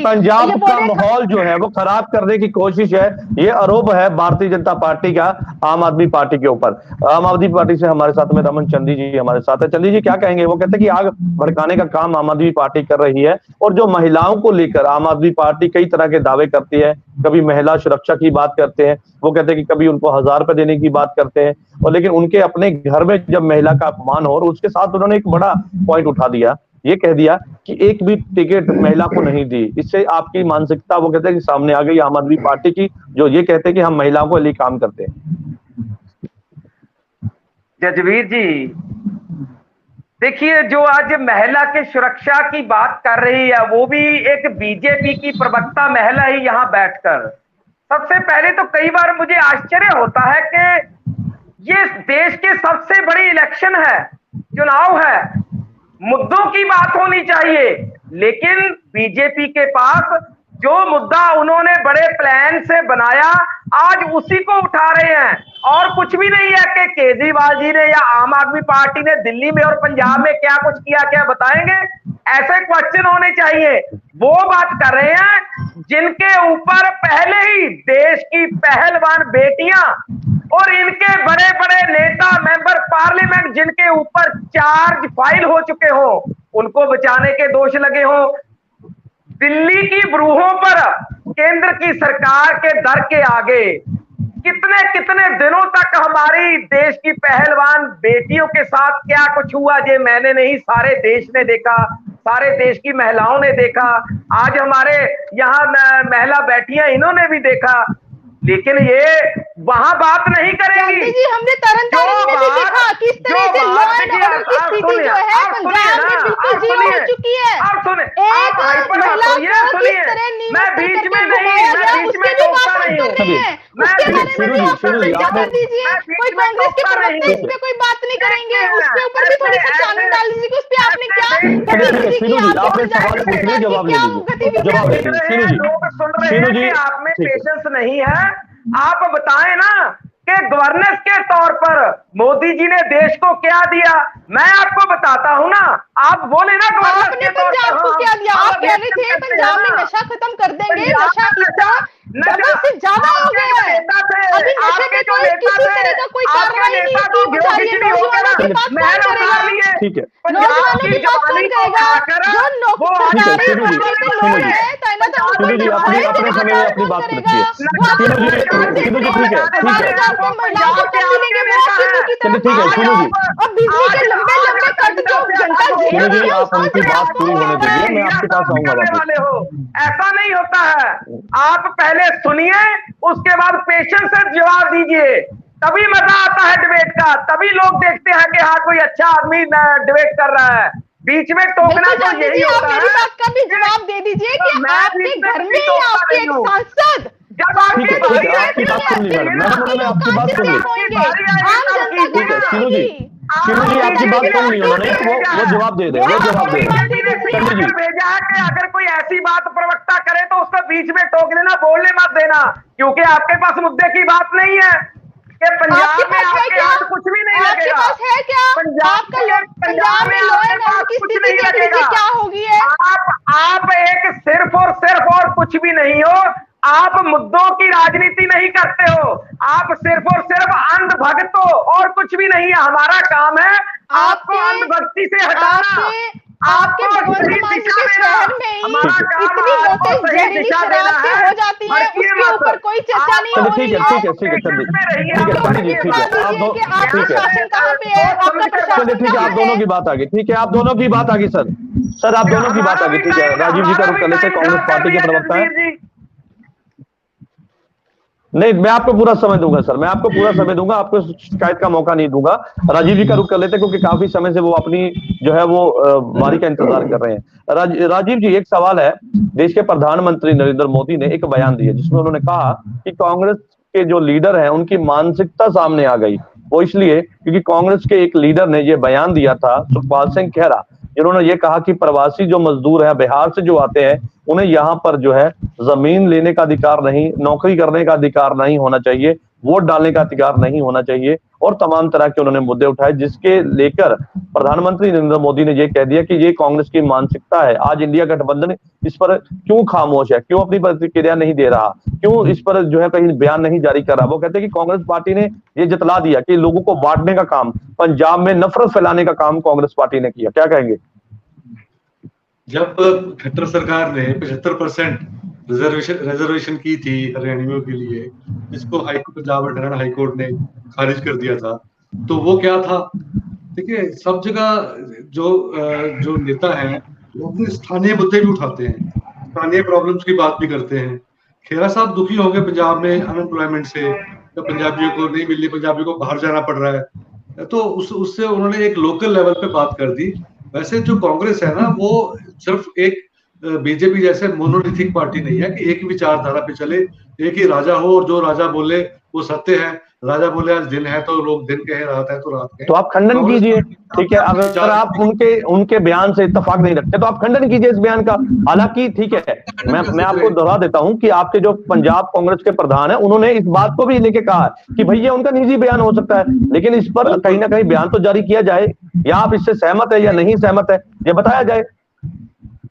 पंजाब का माहौल जो है वो खराब करने की कोशिश है, ये आरोप है भारतीय जनता पार्टी का आम आदमी पार्टी के ऊपर। आम आदमी पार्टी से हमारे साथ में रमन चंदी जी हमारे साथ है। चंदी जी क्या कहेंगे? वो कहते हैं कि आग भड़काने का काम आम आदमी पार्टी कर रही है, और जो महिलाओं को लेकर आम आदमी पार्टी कई तरह के दावे करती है। कभी महिला सुरक्षा की बात करते हैं, वो कहते हैं कि कभी उनको 1000 रुपए देने की बात करते हैं, और लेकिन उनके अपने घर में जब महिला का अपमान हो, और उसके साथ उन्होंने एक बड़ा पॉइंट उठा दिया, ये कह दिया कि एक भी टिकट महिला को नहीं दी। इससे आपकी मानसिकता वो कहते हैं कि सामने आ गई आम आदमी पार्टी की, जो ये कहते हैं कि हम महिलाओं के लिए काम करते हैं। जजवीर जी देखिए, जो आज महिला की सुरक्षा की बात कर रही है, वो भी एक बीजेपी की प्रवक्ता महिला ही यहां बैठकर। सबसे पहले तो कई बार मुझे आश्चर्य होता है कि ये देश के सबसे बड़ी इलेक्शन है, चुनाव है, मुद्दों की बात होनी चाहिए, लेकिन बीजेपी के पास जो मुद्दा उन्होंने बड़े प्लान से बनाया, आज उसी को उठा रहे हैं। और कुछ भी नहीं है कि केजरीवाल जी ने या आम आदमी पार्टी ने दिल्ली में और पंजाब में क्या कुछ किया, क्या बताएंगे? ऐसे क्वेश्चन होने चाहिए। वो बात कर रहे हैं जिनके ऊपर पहले ही देश की पहलवान बेटियां और इनके बड़े बड़े नेता, मेंबर पार्लियामेंट, जिनके ऊपर चार्ज फाइल हो चुके हो, उनको बचाने के दोष लगे हो। दिल्ली की ब्रूहों पर केंद्र की सरकार के दर के आगे कितने कितने दिनों तक हमारी देश की पहलवान बेटियों के साथ क्या कुछ हुआ, ये मैंने नहीं, सारे देश ने देखा, सारे देश की महिलाओं ने देखा। आज हमारे यहाँ महिला बैठियां, इन्होंने भी देखा, लेकिन ये वहां बात नहीं करेंगी। जी, हमने तरनतारन में भी देखा किस तरह से लॉ एंड ऑर्डर की स्थिति जो है पंजाब में बिल्कुल जीरो हो चुकी है। आप सुने, एक महिला को किस तरह मैं बीच में नहीं, मैं बीच में टोकता नहीं हूँ, उसके बारे में भी आप कर दीजिए। कोई कांग्रेस के प्रवक्ता इस पे कोई बात नहीं करेंगे, उसके ऊपर भी थोड़ी सी चानन डाल दीजिए कि उस पे आपने क्या जवाब ले आप में पेशेंस नहीं है। आप बताएं ना कि गवर्नेंस के तौर पर मोदी जी ने देश को क्या दिया। मैं आपको बताता हूं ना, आप बोले ना गवर्नेंस के तौर पर आपको क्या दिया। आप कह रहे थे पंजाब में नशा खत्म कर देंगे, नशा इतना जगह से ज्यादा हो गया है, अभी नशे पे कोई किसी तरह का कोई कार्रवाई नहीं की। बेचारी नौजवानों की बात कौन करेगा? ठीक है, नौजवानों की बात कौन करेगा? जो सरकारी पद पे लोग हैं, तैनात है, अपने समय में अपनी बात रखिए। और बिजली के लंबे लंबे कट जो जनता झेल रही है, आप उनकी बात पूरी होने दीजिए, मैं आपके पास आऊंगा वापस। ऐसा नहीं होता है, आप पहले सुनिए, उसके बाद पेशेंस से जवाब दीजिए, तभी मजा आता है डिबेट का। तभी लोग देखते हैं कि हाँ कोई अच्छा आदमी डिबेट कर रहा है। बीच में टोकना तो यही होता है। मेरी बात का भी जवाब दे दीजिए कि आपके घर में आपके एक सांसद जब आपकी बारी आपकी बात सुन ली मैडम, आपकी बात सुन ली। शिनू जी आपकी बात सुन ली उन्होंने, वो जवाब दे रहे, वो जवाब दे रहे। भेजा है कि अगर कोई ऐसी बात प्रवक्ता करे तो उसको बीच में टोक देना, बोलने मत देना, क्योंकि आपके पास मुद्दे की बात नहीं है कि पंजाब में आपके हाथ कुछ भी नहीं लगेगा। आपके पास है क्या? पंजाब में लॉ एंड ऑर्डर की स्थिति देख लीजिए क्या हो गई है। आप एक सिर्फ और कुछ भी नहीं हो, आप मुद्दों की राजनीति नहीं करते हो, आप सिर्फ और सिर्फ अंधभक्त हो, और कुछ भी नहीं है। हमारा काम है आपको अंधभक्ति से हटाना, आपके भगवंत मान के शहर में ही इतनी मौतें जहरीली शराब से हो जाती हैं, उसके ऊपर कोई चर्चा नहीं हो रही है। ठीक है, आप दोनों की बात आ गई। ठीक है, आप दोनों की बात आ गई सर आप दोनों की बात आ गई। ठीक है, राजीव जी का रुख कर लेते, कांग्रेस पार्टी के प्रवक्ता है। नहीं, मैं आपको पूरा समय दूंगा सर, मैं आपको पूरा समय दूंगा, आपको शिकायत का मौका नहीं दूंगा। राजीव जी का रुख कर लेते हैं क्योंकि काफी समय से वो अपनी जो है वो बारी का इंतजार कर रहे हैं। राजीव जी, एक सवाल है। देश के प्रधानमंत्री नरेंद्र मोदी ने एक बयान दिया जिसमें उन्होंने कहा कि कांग्रेस के जो लीडर हैं उनकी मानसिकता सामने आ गई। वो इसलिए क्योंकि कांग्रेस के एक लीडर ने ये बयान दिया था, सुखपाल सिंह खैरा, जिन्होंने ये कहा कि प्रवासी जो मजदूर है बिहार से जो आते हैं उन्हें यहाँ पर जो है जमीन लेने का अधिकार नहीं, नौकरी करने का अधिकार नहीं होना चाहिए, वोट डालने का अधिकार नहीं होना चाहिए, और तमाम तरह के उन्होंने मुद्दे उठाए, जिसके लेकर प्रधानमंत्री नरेंद्र मोदी ने ये कह दिया कि ये कांग्रेस की मानसिकता है। आज इंडिया गठबंधन इस पर क्यों खामोश है, क्यों अपनी प्रतिक्रिया नहीं दे रहा, क्यों इस पर जो है कहीं बयान नहीं जारी कर रहा? वो कहते हैं कि कांग्रेस पार्टी ने ये जतला दिया कि लोगों को बांटने का काम, पंजाब में नफरत फैलाने का काम कांग्रेस पार्टी ने किया। क्या कहेंगे? जब खट्टर सरकार ने 75% रिजर्वेशन की थी हरियाणवियों के लिए, जिसको पंजाब हरियाणा हाईकोर्ट ने खारिज कर दिया था, तो वो क्या था? देखिए, सब जगह जो नेता हैं वो अपने स्थानीय मुद्दे भी उठाते हैं, स्थानीय प्रॉब्लम्स की बात भी करते हैं। खेरा साहब दुखी होंगे पंजाब में अनएम्प्लॉयमेंट से, तो पंजाबियों को नहीं मिल रही, पंजाबियों को बाहर जाना पड़ रहा है, तो उससे उन्होंने एक लोकल लेवल पे बात कर दी। वैसे जो कांग्रेस है ना, वो सिर्फ एक बीजेपी जैसे मोनोलिथिक पार्टी नहीं है कि एक ही विचारधारा पे चले, एक ही राजा हो और जो राजा बोले वो सत्य है। राजा बोले आज दिन है तो लोग दिन कहे, रात है तो रात कहे। तो आप खंडन कीजिए, ठीक है। अगर आप उनके बयान से इत्तेफाक नहीं रखते तो आप खंडन कीजिए इस बयान का। हालांकि ठीक है, मैं आपको दोहरा देता हूं कि आपके जो पंजाब कांग्रेस के प्रधान है उन्होंने इस बात को भी लेके कहा है कि भैया उनका निजी बयान हो सकता है, लेकिन इस पर कहीं ना कहीं बयान तो जारी किया जाए। या आप इससे सहमत है या नहीं सहमत है, ये बताया जाए।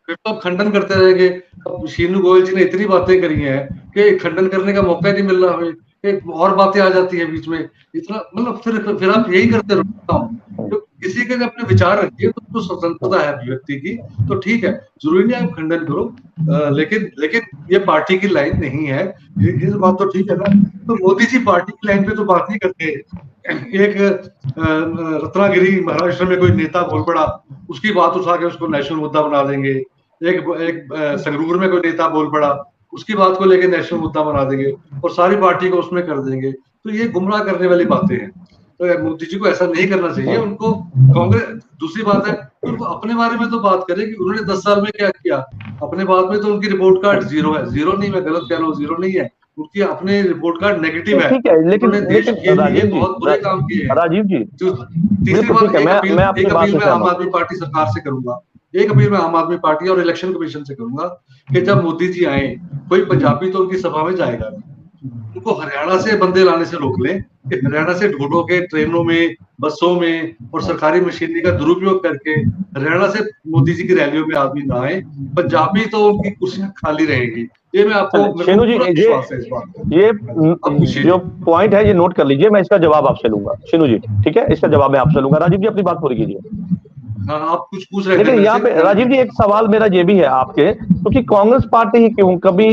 फिर तो आप खंडन करते रहेंगे। अब शीनू गोयल जी ने इतनी बातें करी हैं कि खंडन करने का मौका ही नहीं मिल रहा हमें, एक और बातें आ जाती है बीच में, इतना मतलब फिर आप यही करते रहो। तो किसी के अपने विचार रखिए, तो स्वतंत्रता है अभिव्यक्ति की, तो ठीक है, जरूरी नहीं आप खंडन करो, लेकिन ये पार्टी की लाइन नहीं है, ये बात तो ठीक है ना। तो मोदी जी पार्टी की लाइन पे तो बात नहीं करते। एक रत्नागिरी महाराष्ट्र में कोई नेता बोल पड़ा, उसकी बात उठा के उसको नेशनल मुद्दा बना देंगे। एक संगरूर में कोई नेता बोल पड़ा, उसकी बात को लेकर नेशनल मुद्दा बना देंगे और सारी पार्टी को उसमें कर देंगे। तो ये गुमराह करने वाली बातें हैं। तो मोदी जी को ऐसा नहीं करना चाहिए। उनको कांग्रेस, दूसरी बात है उनको अपने बारे में तो बात करें कि उन्होंने 10 साल में क्या किया। अपने बात में तो उनकी रिपोर्ट कार्ड जीरो है, जीरो नहीं, मैं गलत कह रहा हूँ, जीरो नहीं है, उनकी अपने रिपोर्ट कार्ड नेगेटिव है। ठीक है, लेकिन बहुत बुरे काम किए हैं। राजीव जी, तीसरी बात, एक अपील मैं आम आदमी पार्टी सरकार से करूंगा, एक अपील मैं आम आदमी पार्टी और इलेक्शन कमीशन से करूंगा कि जब मोदी जी आए, कोई पंजाबी तो उनकी सभा में जाएगा नहीं, उनको हरियाणा से बंदे लाने से रोक लें कि हरियाणा से ढूंढो के ट्रेनों में, बसों में और सरकारी मशीनरी का दुरुपयोग करके हरियाणा से मोदी जी की रैलियों में आदमी ना आए। पंजाबी तो उनकी कुर्सियां खाली रहेंगी। ये मैं आपको, शेनू जी, ये जो पॉइंट है ये नोट कर लीजिए, मैं इसका जवाब आपसे लूंगा। शेनू जी, ठीक है, इसका जवाब मैं आपसे लूंगा। राजीव जी अपनी बात पूरी कीजिए। हाँ, आप कुछ पूछ रहे थे। लेकिन यहाँ पे राजीव जी एक सवाल मेरा ये भी है आपके, क्योंकि तो कांग्रेस पार्टी ही क्यों, कभी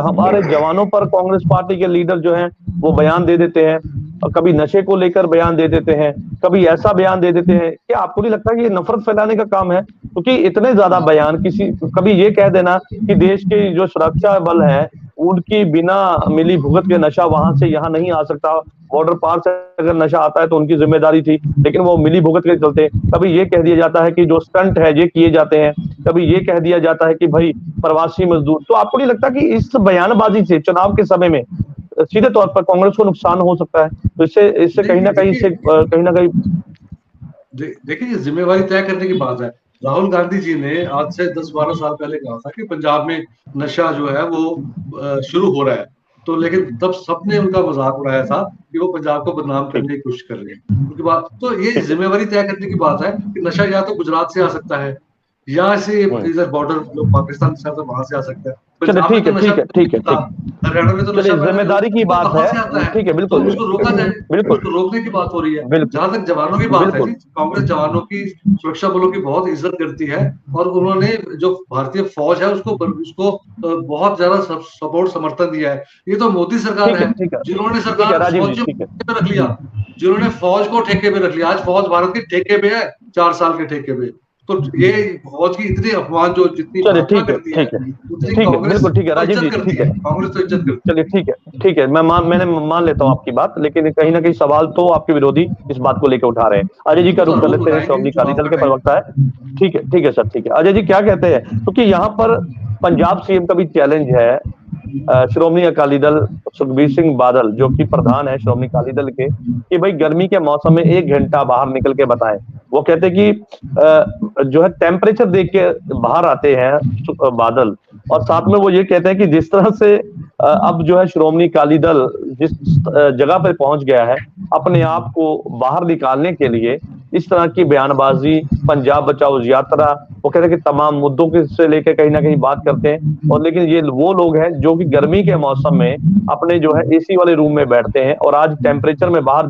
हमारे जवानों पर कांग्रेस पार्टी के लीडर जो हैं वो बयान दे देते हैं, और कभी नशे को लेकर बयान दे देते हैं, कभी ऐसा बयान दे देते हैं। क्या आपको नहीं लगता कि ये नफरत फैलाने का काम है? क्योंकि इतने ज्यादा बयान, कभी ये कह देना कि देश के जो सुरक्षा बल है उनकी बिना मिली भुगत के नशा वहां से यहाँ नहीं आ सकता, बॉर्डर पार से अगर नशा आता है तो उनकी जिम्मेदारी थी, लेकिन वो मिली भुगत के चलते। कभी ये कह दिया जाता है कि जो स्टंट है ये किए जाते हैं, कभी ये कह दिया जाता है कि भाई प्रवासी मजदूर। तो आपको नहीं लगता कि इस बयानबाजी से चुनाव के समय में सीधे तौर पर कांग्रेस को नुकसान हो सकता है? तो इससे कहीं ना कहीं देखिए, जिम्मेवारी तय करने की बात है। राहुल गांधी जी ने आज से 10-12 साल पहले कहा था कि पंजाब में नशा जो है वो शुरू हो रहा है, तो लेकिन तब सबने उनका मजाक उड़ाया था कि वो पंजाब को बदनाम करने की कोशिश कर रहे हैं। उनकी बात तो ये जिम्मेवारी तय करने की बात है कि नशा या तो गुजरात से आ सकता है या से इधर बॉर्डर जो पाकिस्तान से आता है वहां से आ सकता है। ठीक है, हरियाणा में तो नशा जिम्मेदारी की बात है, ठीक है, बिल्कुल, उसको रोका जाए, बिल्कुल उसको रोकने की बात हो रही है। जहां तक जवानों की बात है, कांग्रेस जवानों की, सुरक्षा बलों की बहुत इज्जत करती है और उन्होंने जो भारतीय फौज है उसको बहुत ज्यादा सपोर्ट समर्थन दिया है। ये तो मोदी सरकार है जिन्होंने सरकार फौज पे रख लिया, जिन्होंने फौज को ठेके पे रख लिया। आज फौज भारत के ठेके पे है, 4 साल के ठेके पे। तो ये फौज की इतनी अपमान जो जितनी चलिए भावना ठीक है करती है, ठीक है उतनी ठीक है, कांग्रेस बिल्कुल ठीक है राजीव इज्जत जी, करती ठीक है, है, कांग्रेस तो इज्जत करती है। चलिए ठीक है, मैंने मान लेता हूँ आपकी बात, लेकिन कहीं ना कहीं सवाल तो आपके विरोधी इस बात को लेकर उठा रहे हैं। अजय जी का वो रुख कर जरूर लेते हैं, उठाएंगे, श्रोमणी अकाली चुनाव दल का के टाइम। प्रवक्ता है। ठीक है सर, ठीक है। अजय जी क्या कहते हैं, क्योंकि यहाँ पर पंजाब सीएम का भी चैलेंज है श्रोमणी अकाली दल सुखबीर सिंह बादल जो कि प्रधान है श्रोमणी अकाली दल के, कि भाई गर्मी के मौसम में 1 घंटा बाहर निकल के बताएं। वो कहते हैं कि जो है टेम्परेचर देख के बाहर आते हैं बादल, और साथ में वो ये कहते हैं कि जिस तरह से अब जो है श्रोमणी अकाली दल जिस जगह पर पहुंच गया है अपने आप को बाहर निकालने के लिए, इस तरह की बयानबाजी, पंजाब बचाओ यात्रा, वो कहते हैं कि तमाम मुद्दों के से लेकर कहीं ना कहीं बात करते हैं। और लेकिन ये वो लोग हैं जो कि गर्मी के मौसम में अपने जो है एसी वाले रूम में बैठते हैं, और आज टेम्परेचर में बाहर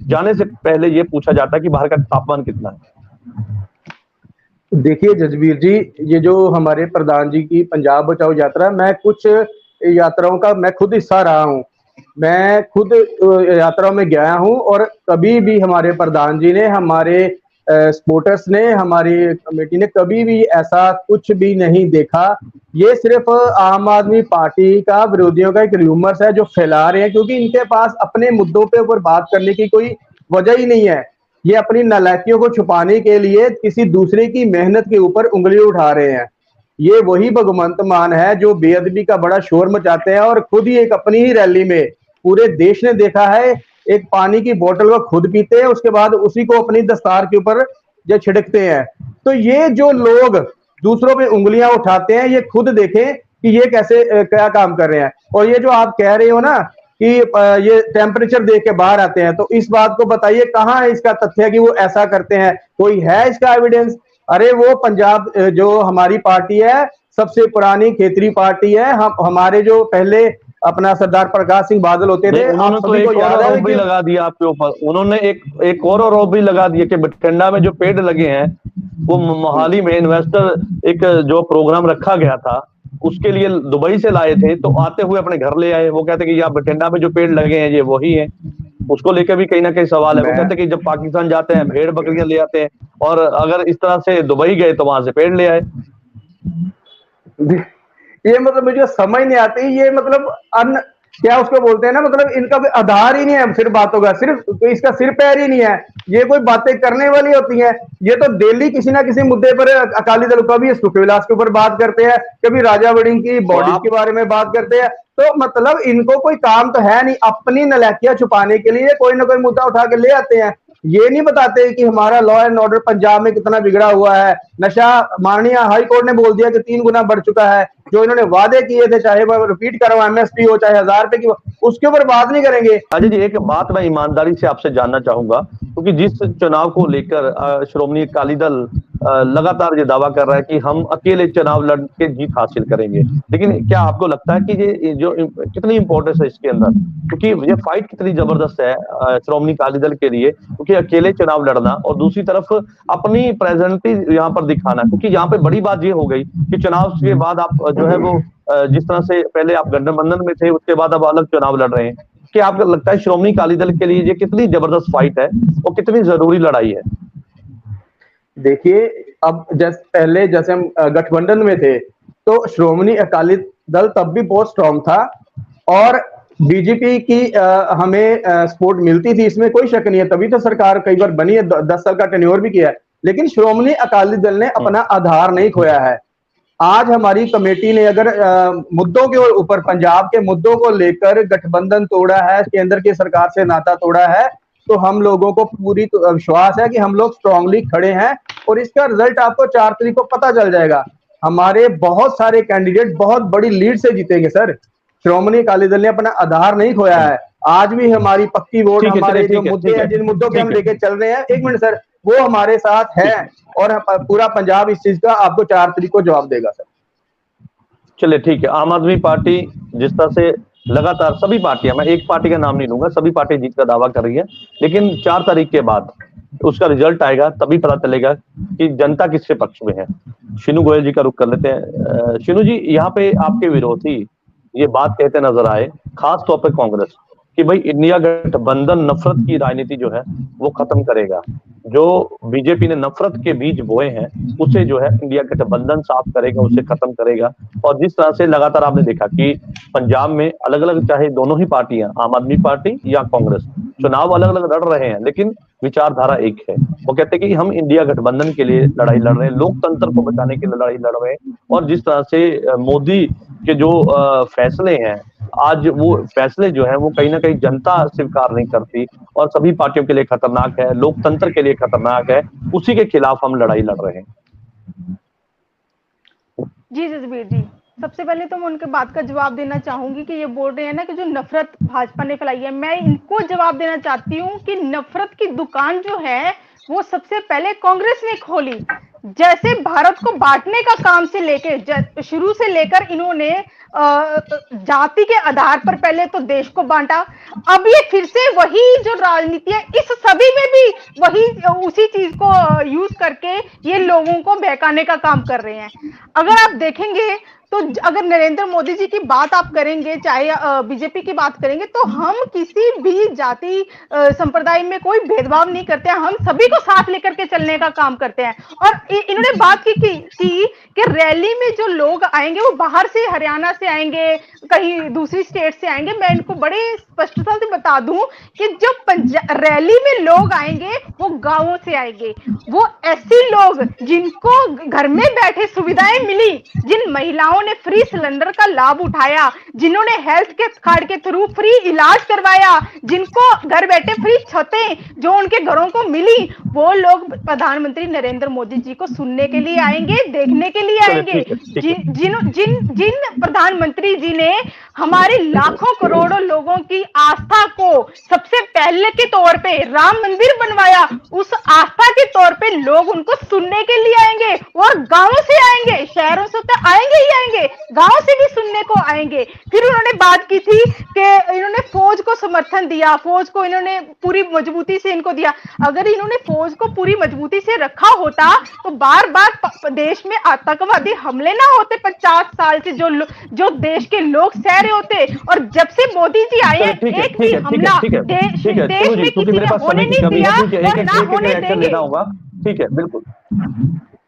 जाने से पहले ये पूछा जाता है कि बाहर का तापमान कितना है। देखिए जसबीर जी, ये जो हमारे प्रधान जी की पंजाब बचाओ यात्रा, मैं कुछ यात्राओं का मैं खुद हिस्सा रहा हूँ, मैं खुद यात्राओं में गया हूँ, और कभी भी हमारे प्रधान जी ने, हमारे सपोर्टर्स ने, हमारी कमेटी ने कभी भी ऐसा कुछ भी नहीं देखा। ये सिर्फ आम आदमी पार्टी का, विरोधियों का एक र्यूमर्स है जो फैला रहे हैं, क्योंकि इनके पास अपने मुद्दों पे ऊपर बात करने की कोई वजह ही नहीं है। ये अपनी नालायकियों को छुपाने के लिए किसी दूसरे की मेहनत के ऊपर उंगली उठा रहे हैं। ये वही भगवंत मान है जो बेअदबी का बड़ा शोर मचाते हैं, और खुद ही एक अपनी ही रैली में पूरे देश ने देखा है, एक पानी की बोतल को खुद पीते हैं, उसके बाद उसी को अपनी दस्तार के ऊपर जो छिड़कते हैं। तो ये जो लोग दूसरों पे उंगलियां उठाते हैं, ये खुद देखें कि ये कैसे क्या काम कर रहे हैं। और ये जो आप कह रहे हो ना कि ये टेम्परेचर देख के बाहर आते हैं, तो इस बात को बताइए कहाँ है इसका तथ्य कि वो ऐसा करते हैं, कोई है इसका एविडेंस? अरे वो पंजाब जो हमारी पार्टी है, सबसे पुरानी खेतरी पार्टी है। हम हमारे जो पहले अपना सरदार प्रकाश सिंह बादल होते थे, उन्होंने तो एक और आरोप भी लगा दिया आपके ऊपर, उन्होंने एक और आरोप भी लगा दिया कि बठिंडा में जो पेड़ लगे हैं वो मोहाली में इन्वेस्टर एक जो प्रोग्राम रखा गया था उसके लिए दुबई से लाए थे, तो आते हुए अपने घर ले आए। वो कहते कि यहाँ बठिंडा में जो पेड़ लगे हैं ये वही है। उसको लेकर भी कहीं ना कहीं सवाल है। वो कहते कि जब पाकिस्तान जाते हैं भेड़ बकरियां ले आते हैं, और अगर इस तरह से दुबई गए तो वहां से पेड़ ले आए। ये मतलब मुझे समझ नहीं आती, ये मतलब क्या उसको बोलते हैं ना, मतलब इनका भी आधार ही नहीं है सिर्फ बातों का, सिर्फ तो इसका सिर पैर ही नहीं है, ये कोई बातें करने वाली होती हैं। ये तो डेली किसी ना किसी मुद्दे पर अकाली दल कभी सुखविलास के ऊपर बात करते हैं, कभी राजा वड़िंग की बॉडीज के बारे में बात करते हैं। तो मतलब इनको कोई काम तो है नहीं, अपनी नालायकियां छुपाने के लिए कोई ना कोई मुद्दा उठा के ले आते हैं। ये नहीं बताते कि हमारा लॉ एंड ऑर्डर पंजाब में कितना बिगड़ा हुआ है। नशा माननीय हाई कोर्ट ने बोल दिया कि 3 गुना बढ़ चुका है। जो इन्होंने वादे किए थे, चाहे वो रिपीट करो एमएसपी हो, चाहे 1000 रुपए की हो, उसके ऊपर बात नहीं करेंगे। अजय जी एक बात मैं ईमानदारी से आपसे जानना चाहूंगा, क्योंकि जिस चुनाव को लेकर श्रोमणी अकाली दल लगातार ये दावा कर रहा है कि हम अकेले चुनाव लड़ के जीत हासिल करेंगे, लेकिन क्या आपको लगता है कि ये जो कितनी इंपॉर्टेंस है इसके अंदर, क्योंकि ये फाइट कितनी जबरदस्त है श्रोमणी अकाली दल के लिए, क्योंकि अकेले चुनाव लड़ना और दूसरी तरफ अपनी प्रेजेंटी यहाँ पर दिखाना। क्योंकि यहाँ पे बड़ी बात ये हो गई कि चुनाव के बाद आप जो है वो जिस तरह से पहले आप गठबंधन में थे, उसके बाद अब अलग चुनाव लड़ रहे हैं, कि आपको लगता है श्रोमणी अकाली दल के लिए ये कितनी जबरदस्त फाइट है और कितनी जरूरी लड़ाई है? देखिए, अब जैसे हम गठबंधन में थे तो श्रोमणी अकाली दल तब भी बहुत स्ट्रांग था, और बीजेपी की हमें सपोर्ट मिलती थी, इसमें कोई शक नहीं है। तभी तो सरकार कई बार बनी है, 10 साल का टेन्योर भी किया है। लेकिन श्रोमणी अकाली दल ने अपना आधार नहीं खोया है। आज हमारी कमेटी ने अगर मुद्दों के ऊपर, पंजाब के मुद्दों को लेकर गठबंधन तोड़ा है, केंद्र की सरकार से नाता तोड़ा है, तो हम लोगों को पूरी विश्वास है कि हम लोग स्ट्रांगली खड़े हैं, और इसका रिजल्ट आपको 4 तारीख को पता चल जाएगा। हमारे बहुत सारे कैंडिडेट बहुत बड़ी लीड से जीतेंगे सर। श्रोमणी अकाली दल ने अपना आधार नहीं खोया है। आज भी हमारी पक्की वोट, हमारे जो मुद्दे हैं, जिन मुद्दों के हम लेके चल रहे हैं, 1 मिनट सर, वो हमारे साथ है, और पूरा पंजाब इस चीज का आपको 4 तारीख को जवाब देगा सर। चलिए ठीक है। आम आदमी पार्टी जिस तरह से लगातार सभी पार्टियां, मैं एक पार्टी का नाम नहीं लूंगा, सभी पार्टी जीत का दावा कर रही है, लेकिन 4 तारीख के बाद उसका रिजल्ट आएगा, तभी पता चलेगा कि जनता किसके पक्ष में है। शीनू गोयल जी का रुख कर लेते हैं। शीनू जी, यहाँ पे आपके विरोधी ये बात कहते नजर आए, खास तौर पर कांग्रेस, कि भाई इंडिया गठबंधन नफरत की राजनीति जो है वो खत्म करेगा। जो बीजेपी ने नफरत के बीज बोए हैं उसे जो है इंडिया गठबंधन साफ करेगा, उसे खत्म करेगा। और जिस तरह से लगातार आपने देखा कि पंजाब में अलग अलग, चाहे दोनों ही पार्टियां, आम आदमी पार्टी या कांग्रेस, चुनाव अलग अलग लड़ रहे हैं लेकिन विचारधारा एक है। वो कहते हैं कि हम इंडिया गठबंधन के लिए लड़ाई लड़ रहे हैं, लोकतंत्र को बचाने के लिए लड़ाई लड़ रहे हैं। और जिस तरह से मोदी के जो फैसले हैं, आज वो फैसले जो है वो कहीं ना कहीं जनता स्वीकार नहीं करती और सभी पार्टियों के लिए खतरनाक है, लोकतंत्र के लिए खतरनाक है, उसी के खिलाफ हम लड़ाई लड़ रहे हैं। जी जसबीर जी, सबसे पहले तो मैं उनके बात का जवाब देना चाहूंगी कि ये बोल रहे हैं ना कि जो नफरत भाजपा ने फैलाई है, मैं इनको जवाब देना चाहती हूँ कि नफरत की दुकान जो है वो सबसे पहले कांग्रेस ने खोली। जैसे भारत को बांटने का काम से लेके शुरू से लेकर इन्होंने जाति के आधार पर पहले तो देश को बांटा, अब ये फिर से वही जो राजनीति है इस सभी में भी वही उसी चीज को यूज करके ये लोगों को बहकाने का काम कर रहे हैं। अगर आप देखेंगे तो अगर नरेंद्र मोदी जी की बात आप करेंगे, चाहे बीजेपी की बात करेंगे, तो हम किसी भी जाति संप्रदाय में कोई भेदभाव नहीं करते हैं, हम सभी को साथ लेकर के चलने का काम करते हैं। और इन्होंने बात की कि रैली में जो लोग आएंगे वो बाहर से, हरियाणा से आएंगे, कहीं दूसरी स्टेट से आएंगे। मैं इनको बड़े स्पष्टता से बता दूं कि जो रैली में लोग आएंगे वो गांवों से आएंगे, वो ऐसे लोग जिनको घर में बैठे सुविधाएं मिली, जिन महिलाओं ने फ्री सिलेंडर का लाभ उठाया, जिन्होंने हेल्थ के कार्ड के थ्रू फ्री इलाज करवाया, जिनको घर बैठे फ्री छतें जो उनके घरों को मिली, वो लोग प्रधानमंत्री नरेंद्र मोदी जी को सुनने के लिए आएंगे, देखने के लिए आएंगे। जिन प्रधानमंत्री जी ने हमारे लाखों करोड़ों लोगों की आस्था को सबसे पहले के तौर पे राम मंदिर बनवाया, उस आस्था के तौर पे लोग उनको सुनने के लिए आएंगे और गांवों से आएंगे, शहरों से तो आएंगे ही आएंगे, गांव से भी सुनने को आएंगे। फिर उन्होंने बात की थी कि इन्होंने फौज को समर्थन दिया, फौज को इन्होंने पूरी मजबूती से इनको दिया। अगर इन्होंने फौज को पूरी मजबूती से रखा होता तो बार बार देश में आतंकवादी हमले ना होते। 50 साल से जो देश के लोग सह रहे होते, और जब से मोदी जी आए एक भी हमला देश में किसी ने होने नहीं दिया और ना होने देंगे। ठीक है, बिल्कुल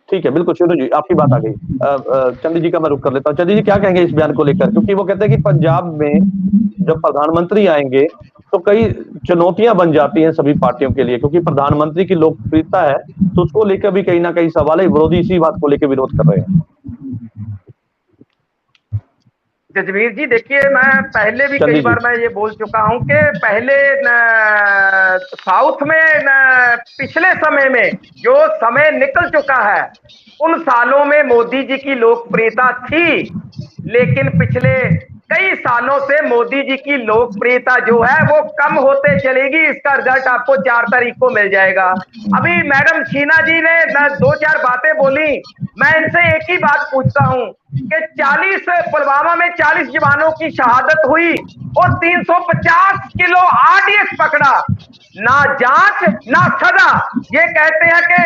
ठीक है, बिल्कुल। शिवरू जी, आपकी बात आ गई। चंद्र जी का मैं रुख कर लेता हूँ। चंद्र जी क्या कहेंगे इस बयान को लेकर, क्योंकि वो कहते हैं कि पंजाब में जब प्रधानमंत्री आएंगे तो कई चुनौतियां बन जाती हैं सभी पार्टियों के लिए, क्योंकि प्रधानमंत्री की लोकप्रियता है तो उसको लेकर भी कहीं ना कहीं सवाल है, विरोधी इसी बात को लेकर विरोध कर रहे हैं। जसबीर जी देखिए, मैं पहले भी कई बार मैं ये बोल चुका हूं कि पहले साउथ में पिछले समय में जो समय निकल चुका है उन सालों में मोदी जी की लोकप्रियता थी, लेकिन पिछले कई सालों से मोदी जी की लोकप्रियता जो है वो कम होते चलेगी। इसका रिजल्ट आपको 4 तारीख को मिल जाएगा। अभी मैडम शीना जी ने 2-4 बातें बोली, मैं इनसे एक ही बात पूछता हूं कि पुलवामा में 40 जवानों की शहादत हुई और 350 किलो RDX पकड़ा, ना जांच ना सजा। ये कहते हैं कि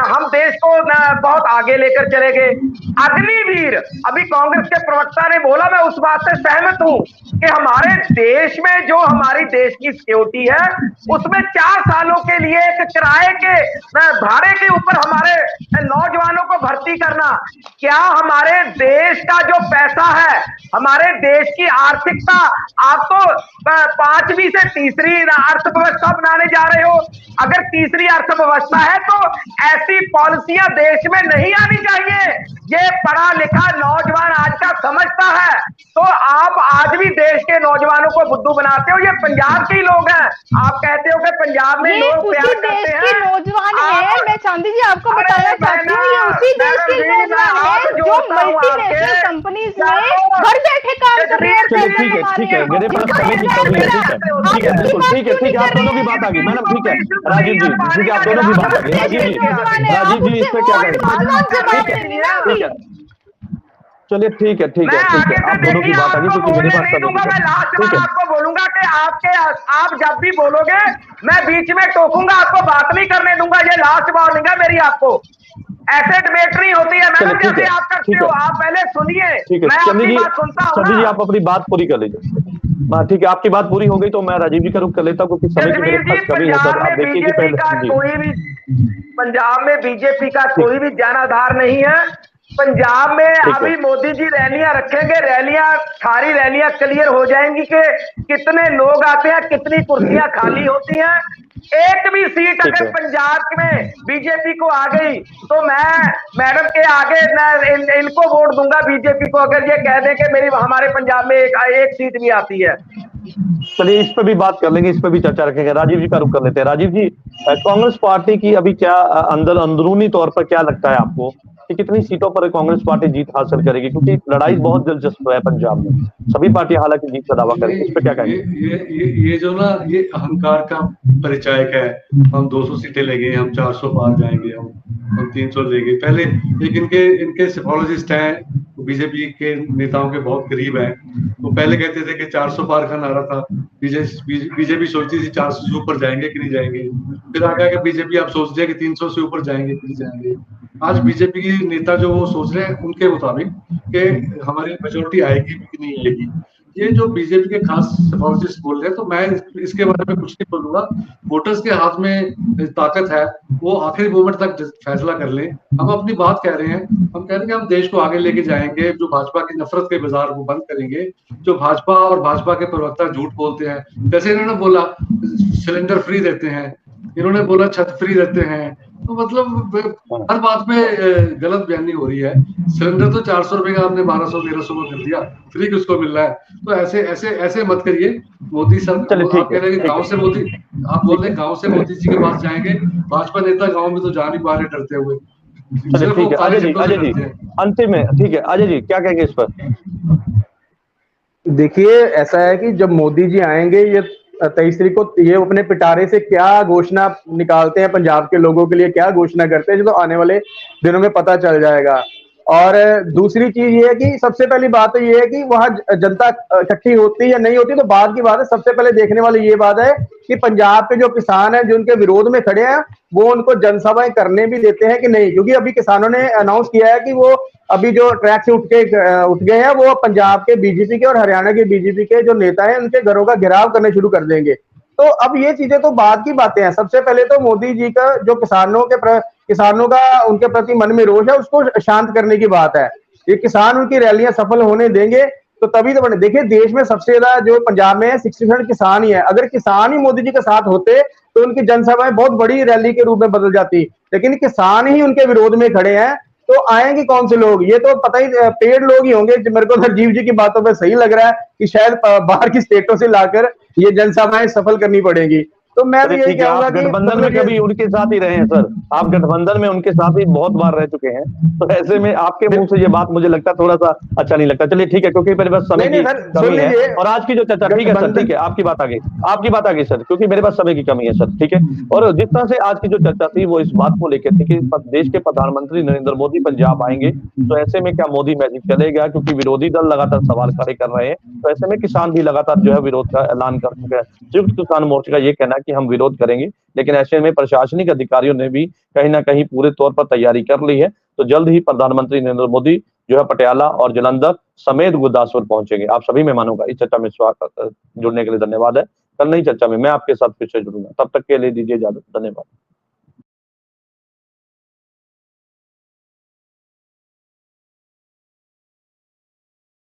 हम देश को बहुत आगे लेकर चले गए। अग्निवीर, अभी कांग्रेस के प्रवक्ता ने बोला, मैं उस बात से सहमत हूं कि हमारे देश में जो हमारी देश की सिक्योरिटी है उसमें 4 सालों के लिए एक किराए के भाड़े के ऊपर हमारे नौजवानों को भर्ती करना, क्या हमारे देश का जो पैसा है, हमारे देश की आर्थिकता, आप तो 5वीं से तीसरी अर्थव्यवस्था बनाने जा रहे हो। अगर तीसरी अर्थव्यवस्था है तो ऐसी पॉलिसियां देश में नहीं आनी चाहिए। ये पढ़ा लिखा नौजवान आज का समझता है, तो आप आज भी देश के नौजवानों को बुद्धू बनाते हो। ये पंजाब के लोग हैं, आप कहते हो कि पंजाब में लोग प्यार करते हैं, नौजवान है। मैं चांदी जी आपको बताना चाहती हूँ, ये उसी देश के नौजवान है जो मल्टीनेशनल कंपनीज में घर बैठे काम कर रहे हैं। ठीक है, मेरे पास समय की कमी है। ठीक है, बिल्कुल ठीक है, आप दोनों की बात आ गई मैडम। ठीक है, राजीव जी, ठीक है, आप दोनों की बात आ गई। राजीव जी इस पे क्या कहेंगे? ठीक है, चलिए ठीक है, आप दोनों की बात आ गई, क्योंकि मेरे पास मैं लास्ट बार आपको बोलूंगा कि आप जब भी बोलोगे मैं बीच में टोकूंगा, आपको बात नहीं करने दूंगा। ये लास्ट वार्निंग है मेरी आपको। ऐसे डिबेट नहीं होती है मैडम, ठीक जैसे है, आप करते ठीक हो। है। आप पहले सुनिए, ठीक है मैं चंदी आपकी जी, बात सुनता हूँ चंदी जी ना। आप अपनी बात पूरी कर लीजिए। हाँ ठीक है, आपकी बात पूरी हो गई तो मैं राजीव जी का रुख कर लेता हूँ, क्योंकि समय की मेरे जसवीर जी, पास कमी है पंजाब सर। आप में देखिए कि बीजेपी पहले का जी कोई भी, पंजाब में बीजेपी का ठीक कोई भी जनाधार नहीं है। पंजाब में ठीक है अभी मोदी जी रैलियां रखेंगे, रैलियां, सारी रैलियां क्लियर हो जाएंगी कि कितने लोग आते हैं, कितनी कुर्सियां खाली होती हैं। एक भी सीट ठीक अगर है पंजाब में बीजेपी को आ गई तो मैं मैडम के आगे इनको वोट दूंगा बीजेपी को, अगर ये कह दें कि मेरी हमारे पंजाब में एक सीट भी आती है। चलिए इस पे भी बात कर लेंगे, इस पे भी चर्चा रखेंगे। राजीव जी का रुख कर लेते हैं। राजीव जी, कांग्रेस पार्टी की अभी क्या अंदरूनी तौर पर क्या लगता है आपको कि कितनी सीटों पर कांग्रेस पार्टी जीत हासिल करेगी? क्योंकि लड़ाई बहुत दिलचस्प है पंजाब में, सभी पार्टियां हालांकि जीत का दावा करेंगी, इस पे क्या ये कहेंगे? ये जो ना, ये अहंकार का परिचायक है। हम 200 सीटें लेंगे, हम 400 पार जाएंगे, हम 300 लेंगे पहले। एक इनके इनके सिफोलॉजिस्ट हैं, बीजेपी के नेताओं के बहुत करीब हैं। वो पहले कहते थे कि 400 पार का नारा था। बीजेपी सोचती थी 400 से ऊपर जाएंगे कि नहीं जाएंगे। फिर आगे आगे बीजेपी आप सोचते हैं कि 300 से ऊपर जाएंगे कि नहीं जाएंगे। आज बीजेपी के नेता जो वो सोच रहे हैं उनके मुताबिक कि हमारी मेजोरिटी आएगी भी कि नहीं आएगी। ये जो बीजेपी के खास सिफारिशिस्ट बोल रहे हैं, तो मैं इसके बारे में कुछ नहीं बोलूंगा। वोटर्स के हाथ में ताकत है, वो आखिरी मोमेंट तक फैसला कर लें। हम अपनी बात कह रहे हैं, हम कह रहे हैं कि हम देश को आगे लेके जाएंगे, जो भाजपा की नफरत के बाजार को बंद करेंगे। जो भाजपा और भाजपा के प्रवक्ता झूठ बोलते हैं, जैसे इन्होंने बोला सिलेंडर फ्री देते हैं, इन्होंने बोला छत फ्री देते हैं, तो मतलब हर बात में गलत बयानी हो रही है। सिलेंडर तो 400 रुपए का आपने 1200-1300 में कर दिया, फ्री किसको मिल रहा है? तो ऐसे ऐसे ऐसे मत करिए। मोदी सर, चलिए आप ठीक कह है, रहे हैं कि ठीक गांव है, से मोदी, आप बोल रहे हैं गांव से मोदी जी के पास जाएंगे। भाजपा नेता गांव में तो जा नहीं पा रहे डरते हुए, चलिए सिर्फ वो ठीक है। काले झंडों से अजय जी डरते हैं। अंतिम में, ठीक है अजय जी क्या कहेंगे इस पर? देखिए ऐसा है कि जब मोदी जी आएंगे, ये 23 को ये अपने पिटारे से क्या घोषणा निकालते हैं, पंजाब के लोगों के लिए क्या घोषणा करते हैं, जो तो आने वाले दिनों में पता चल जाएगा। और दूसरी चीज ये है कि सबसे पहली बात तो ये है कि वहां जनता इकट्ठी होती या नहीं होती तो बाद की बात है। सबसे पहले देखने वाली ये बात है कि पंजाब के जो किसान हैं, जो उनके विरोध में खड़े हैं, वो उनको जनसभाएं करने भी देते हैं कि नहीं। क्योंकि अभी किसानों ने अनाउंस किया है कि वो अभी जो ट्रैक से उठ गए हैं, वो पंजाब के बीजेपी के और हरियाणा के बीजेपी के जो नेता हैं, उनके घरों का घेराव करने शुरू कर देंगे। तो अब ये चीजें तो बाद की बातें हैं। सबसे पहले तो मोदी जी का जो किसानों का उनके प्रति मन में रोष है, उसको शांत करने की बात है। ये किसान उनकी रैलियां सफल होने देंगे तो तभी तो बने। देखिए देश में सबसे ज्यादा जो पंजाब में है 60% किसान ही है। अगर किसान ही मोदी जी के साथ होते तो उनकी जनसभाएं बहुत बड़ी रैली के रूप में बदल जाती, लेकिन किसान ही उनके विरोध में खड़े हैं तो आएंगे कौन से लोग? ये तो पता ही पेड़ लोग ही होंगे। मेरे को राजीव जी की बातों पर सही लग रहा है कि शायद बाहर की स्टेटों से लाकर ये जनसभाएं सफल करनी पड़ेगी। तो मैं भी चलिए यही ठीक है, कहूंगा आप कि गठबंधन में कभी उनके साथ ही रहे हैं सर, आप गठबंधन में उनके साथ ही बहुत बार रह चुके हैं, तो ऐसे में आपके मुंह से ये बात मुझे लगता है थोड़ा सा अच्छा नहीं लगता। चलिए ठीक है, क्योंकि मेरे पास समय की कमी है और आज की जो चर्चा, ठीक है सर, ठीक है आपकी बात आ गई सर, क्योंकि मेरे पास समय की कमी है सर, ठीक है। और जिस तरह से आज की जो चर्चा थी वो इस बात को लेकर थी कि देश के प्रधानमंत्री नरेंद्र मोदी पंजाब आएंगे, तो ऐसे में क्या मोदी मैजिक चलेगा? क्योंकि विरोधी दल लगातार सवाल खड़े कर रहे हैं, तो ऐसे में किसान भी लगातार जो है विरोध का ऐलान कर चुके हैं। संयुक्त किसान मोर्चा का ये कहना है कि हम विरोध करेंगे, लेकिन ऐसे में प्रशासनिक अधिकारियों ने भी कहीं ना कहीं पूरे तौर पर तैयारी कर ली है। तो जल्द ही प्रधानमंत्री नरेंद्र मोदी जो है पटियाला और जालंधर समेत गुरदासपुर पहुंचेंगे। आप सभी मेहमानों का इस चर्चा में जुड़ने के लिए धन्यवाद है। कल नई चर्चा में मैं आपके साथ फिर से जुड़ूंगा, तब तक के लिए दीजिए इजाजत, धन्यवाद।